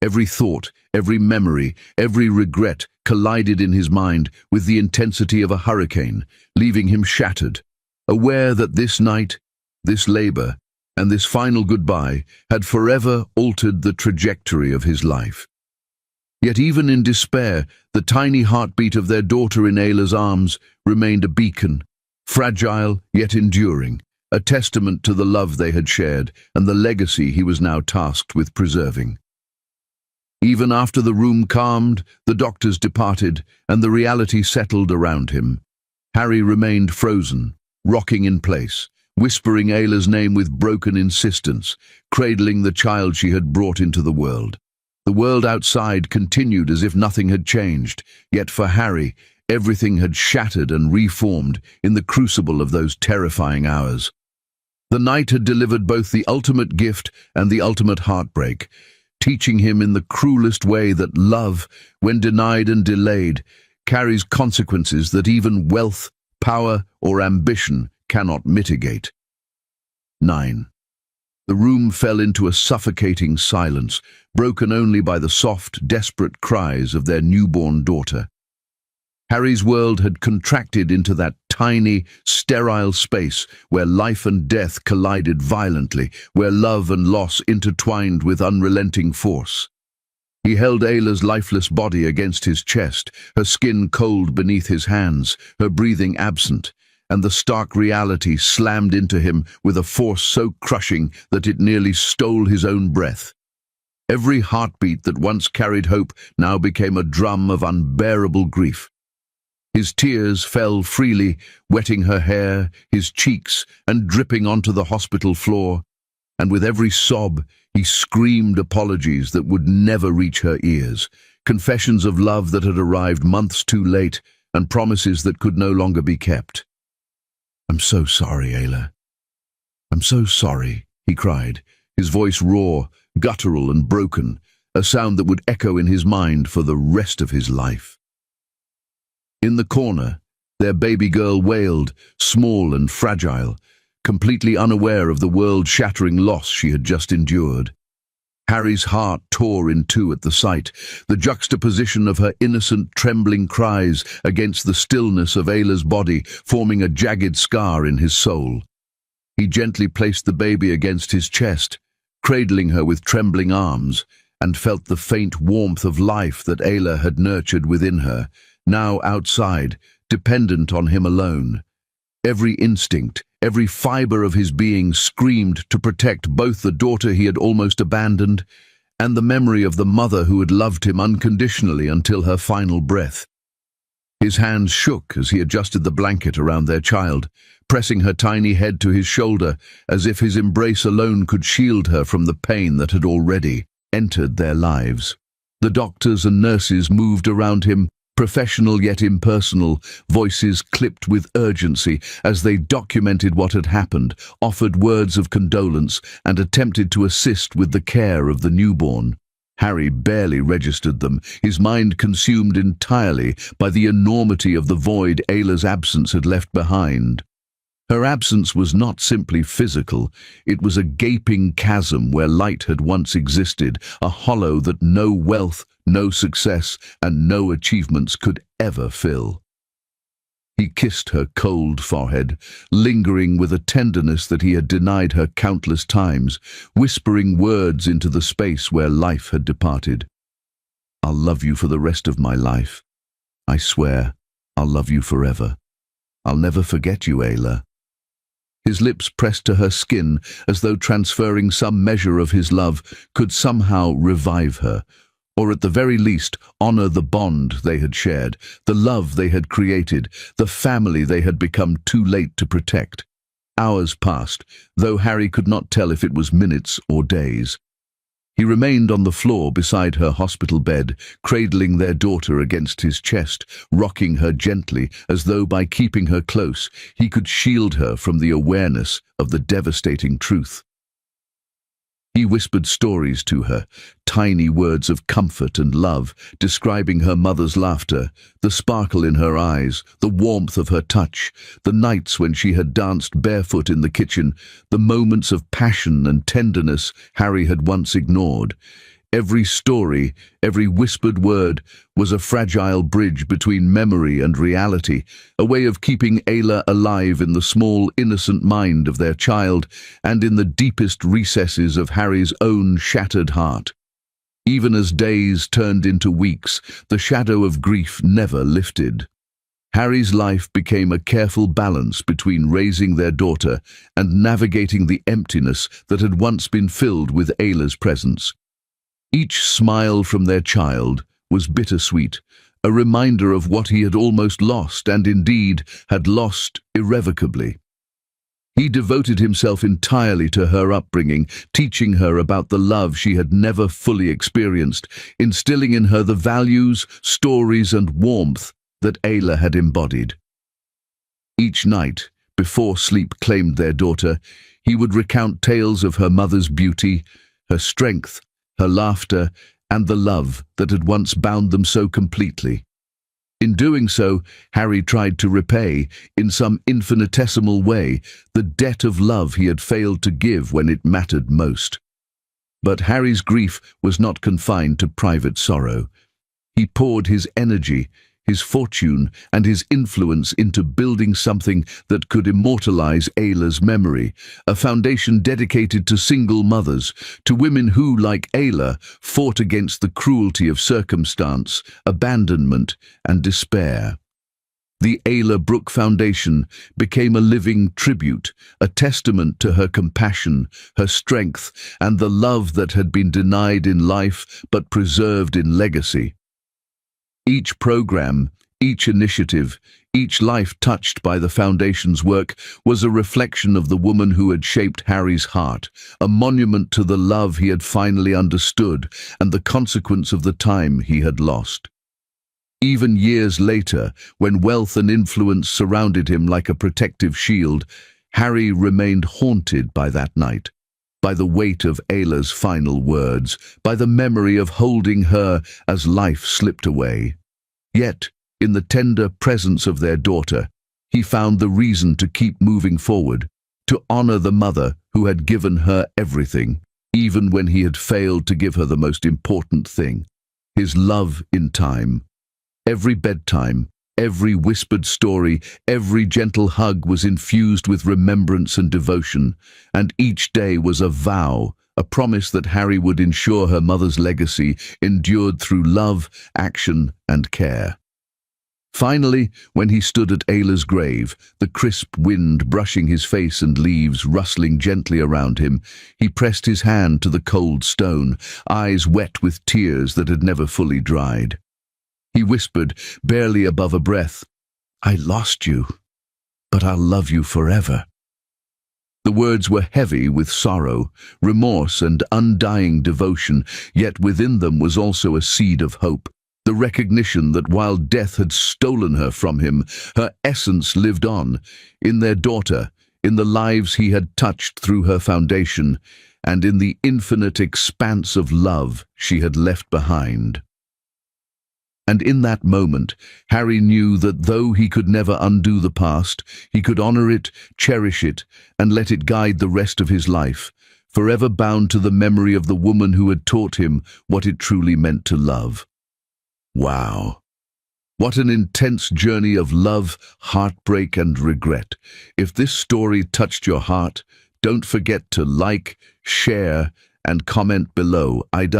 Every thought, every memory, every regret collided in his mind with the intensity of a hurricane, leaving him shattered, aware that this night, this Labour, and this final goodbye had forever altered the trajectory of his life. Yet even in despair, the tiny heartbeat of their daughter in Ayla's arms remained a beacon, fragile yet enduring, a testament to the love they had shared and the legacy he was now tasked with preserving. Even after the room calmed, the doctors departed, and the reality settled around him, Harry remained frozen, rocking in place, whispering Ayla's name with broken insistence, cradling the child she had brought into the world. The world outside continued as if nothing had changed, yet for Harry, everything had shattered and reformed in the crucible of those terrifying hours. The night had delivered both the ultimate gift and the ultimate heartbreak, teaching him in the cruelest way that love, when denied and delayed, carries consequences that even wealth, power, or ambition cannot mitigate. 9. The room fell into a suffocating silence, broken only by the soft, desperate cries of their newborn daughter. Harry's world had contracted into that tiny, sterile space where life and death collided violently, where love and loss intertwined with unrelenting force. He held Ayla's lifeless body against his chest, her skin cold beneath his hands, her breathing absent, and the stark reality slammed into him with a force so crushing that it nearly stole his own breath. Every heartbeat that once carried hope now became a drum of unbearable grief. His tears fell freely, wetting her hair, his cheeks, and dripping onto the hospital floor. And with every sob, he screamed apologies that would never reach her ears, confessions of love that had arrived months too late, and promises that could no longer be kept. "I'm so sorry, Ayla. I'm so sorry," he cried, his voice raw, guttural and broken, a sound that would echo in his mind for the rest of his life. In the corner, their baby girl wailed, small and fragile, completely unaware of the world-shattering loss she had just endured. Harry's heart tore in two at the sight, the juxtaposition of her innocent, trembling cries against the stillness of Ayla's body forming a jagged scar in his soul. He gently placed the baby against his chest, cradling her with trembling arms, and felt the faint warmth of life that Ayla had nurtured within her, now outside, dependent on him alone. Every instinct, every fiber of his being screamed to protect both the daughter he had almost abandoned and the memory of the mother who had loved him unconditionally until her final breath. His hands shook as he adjusted the blanket around their child, pressing her tiny head to his shoulder as if his embrace alone could shield her from the pain that had already entered their lives. The doctors and nurses moved around him, professional yet impersonal, voices clipped with urgency as they documented what had happened, offered words of condolence, and attempted to assist with the care of the newborn. Harry barely registered them, his mind consumed entirely by the enormity of the void Ayla's absence had left behind. Her absence was not simply physical, it was a gaping chasm where light had once existed, a hollow that no wealth, no success, and no achievements could ever fill. He kissed her cold forehead, lingering with a tenderness that he had denied her countless times, whispering words into the space where life had departed. "I'll love you for the rest of my life. I swear, I'll love you forever. I'll never forget you, Ayla." His lips pressed to her skin as though transferring some measure of his love could somehow revive her, or at the very least honor the bond they had shared, the love they had created, the family they had become too late to protect. Hours passed, though Harry could not tell if it was minutes or days. He remained on the floor beside her hospital bed, cradling their daughter against his chest, rocking her gently as though by keeping her close he could shield her from the awareness of the devastating truth. He whispered stories to her, tiny words of comfort and love, describing her mother's laughter, the sparkle in her eyes, the warmth of her touch, the nights when she had danced barefoot in the kitchen, the moments of passion and tenderness Harry had once ignored. Every story, every whispered word, was a fragile bridge between memory and reality, a way of keeping Ayla alive in the small, innocent mind of their child and in the deepest recesses of Harry's own shattered heart. Even as days turned into weeks, the shadow of grief never lifted. Harry's life became a careful balance between raising their daughter and navigating the emptiness that had once been filled with Ayla's presence. Each smile from their child was bittersweet, a reminder of what he had almost lost and indeed had lost irrevocably. He devoted himself entirely to her upbringing, teaching her about the love she had never fully experienced, instilling in her the values, stories and warmth that Ayla had embodied. Each night, before sleep claimed their daughter, he would recount tales of her mother's beauty, her strength, her laughter, and the love that had once bound them so completely. In doing so, Harry tried to repay, in some infinitesimal way, the debt of love he had failed to give when it mattered most. But Harry's grief was not confined to private sorrow. He poured his energy, his fortune, and his influence into building something that could immortalize Ayla's memory, a foundation dedicated to single mothers, to women who, like Ayla, fought against the cruelty of circumstance, abandonment, and despair. The Ayla Brooke Foundation became a living tribute, a testament to her compassion, her strength, and the love that had been denied in life but preserved in legacy. Each program, Each initiative, each life touched by the Foundation's work was a reflection of the woman who had shaped Harry's heart, a monument to the love he had finally understood and the consequence of the time he had lost. Even years later, when wealth and influence surrounded him like a protective shield, Harry remained haunted by that night, by the weight of Ayla's final words, by the memory of holding her as life slipped away. Yet, in the tender presence of their daughter, he found the reason to keep moving forward, to honor the mother who had given her everything, even when he had failed to give her the most important thing, his love in time. Every bedtime, every whispered story, every gentle hug was infused with remembrance and devotion, and each day was a vow, a promise that Harry would ensure her mother's legacy endured through love, action, and care. Finally, when he stood at Ayla's grave, the crisp wind brushing his face and leaves rustling gently around him, he pressed his hand to the cold stone, eyes wet with tears that had never fully dried. He whispered, barely above a breath, "I lost you, but I'll love you forever." The words were heavy with sorrow, remorse, and undying devotion, yet within them was also a seed of hope. The recognition that while death had stolen her from him, her essence lived on, in their daughter, in the lives he had touched through her foundation, and in the infinite expanse of love she had left behind. And in that moment, Harry knew that though he could never undo the past, he could honor it, cherish it, and let it guide the rest of his life, forever bound to the memory of the woman who had taught him what it truly meant to love. Wow. What an intense journey of love, heartbreak, and regret. If this story touched your heart, don't forget to like, share, and comment below. I'd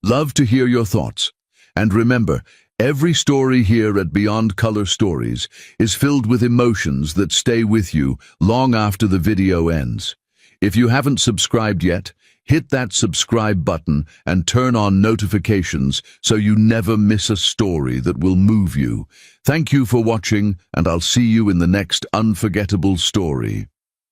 love to hear your thoughts. And remember, every story here at Beyond Color Stories is filled with emotions that stay with you long after the video ends. If you haven't subscribed yet, hit that subscribe button and turn on notifications so you never miss a story that will move you. Thank you for watching, and I'll see you in the next unforgettable story.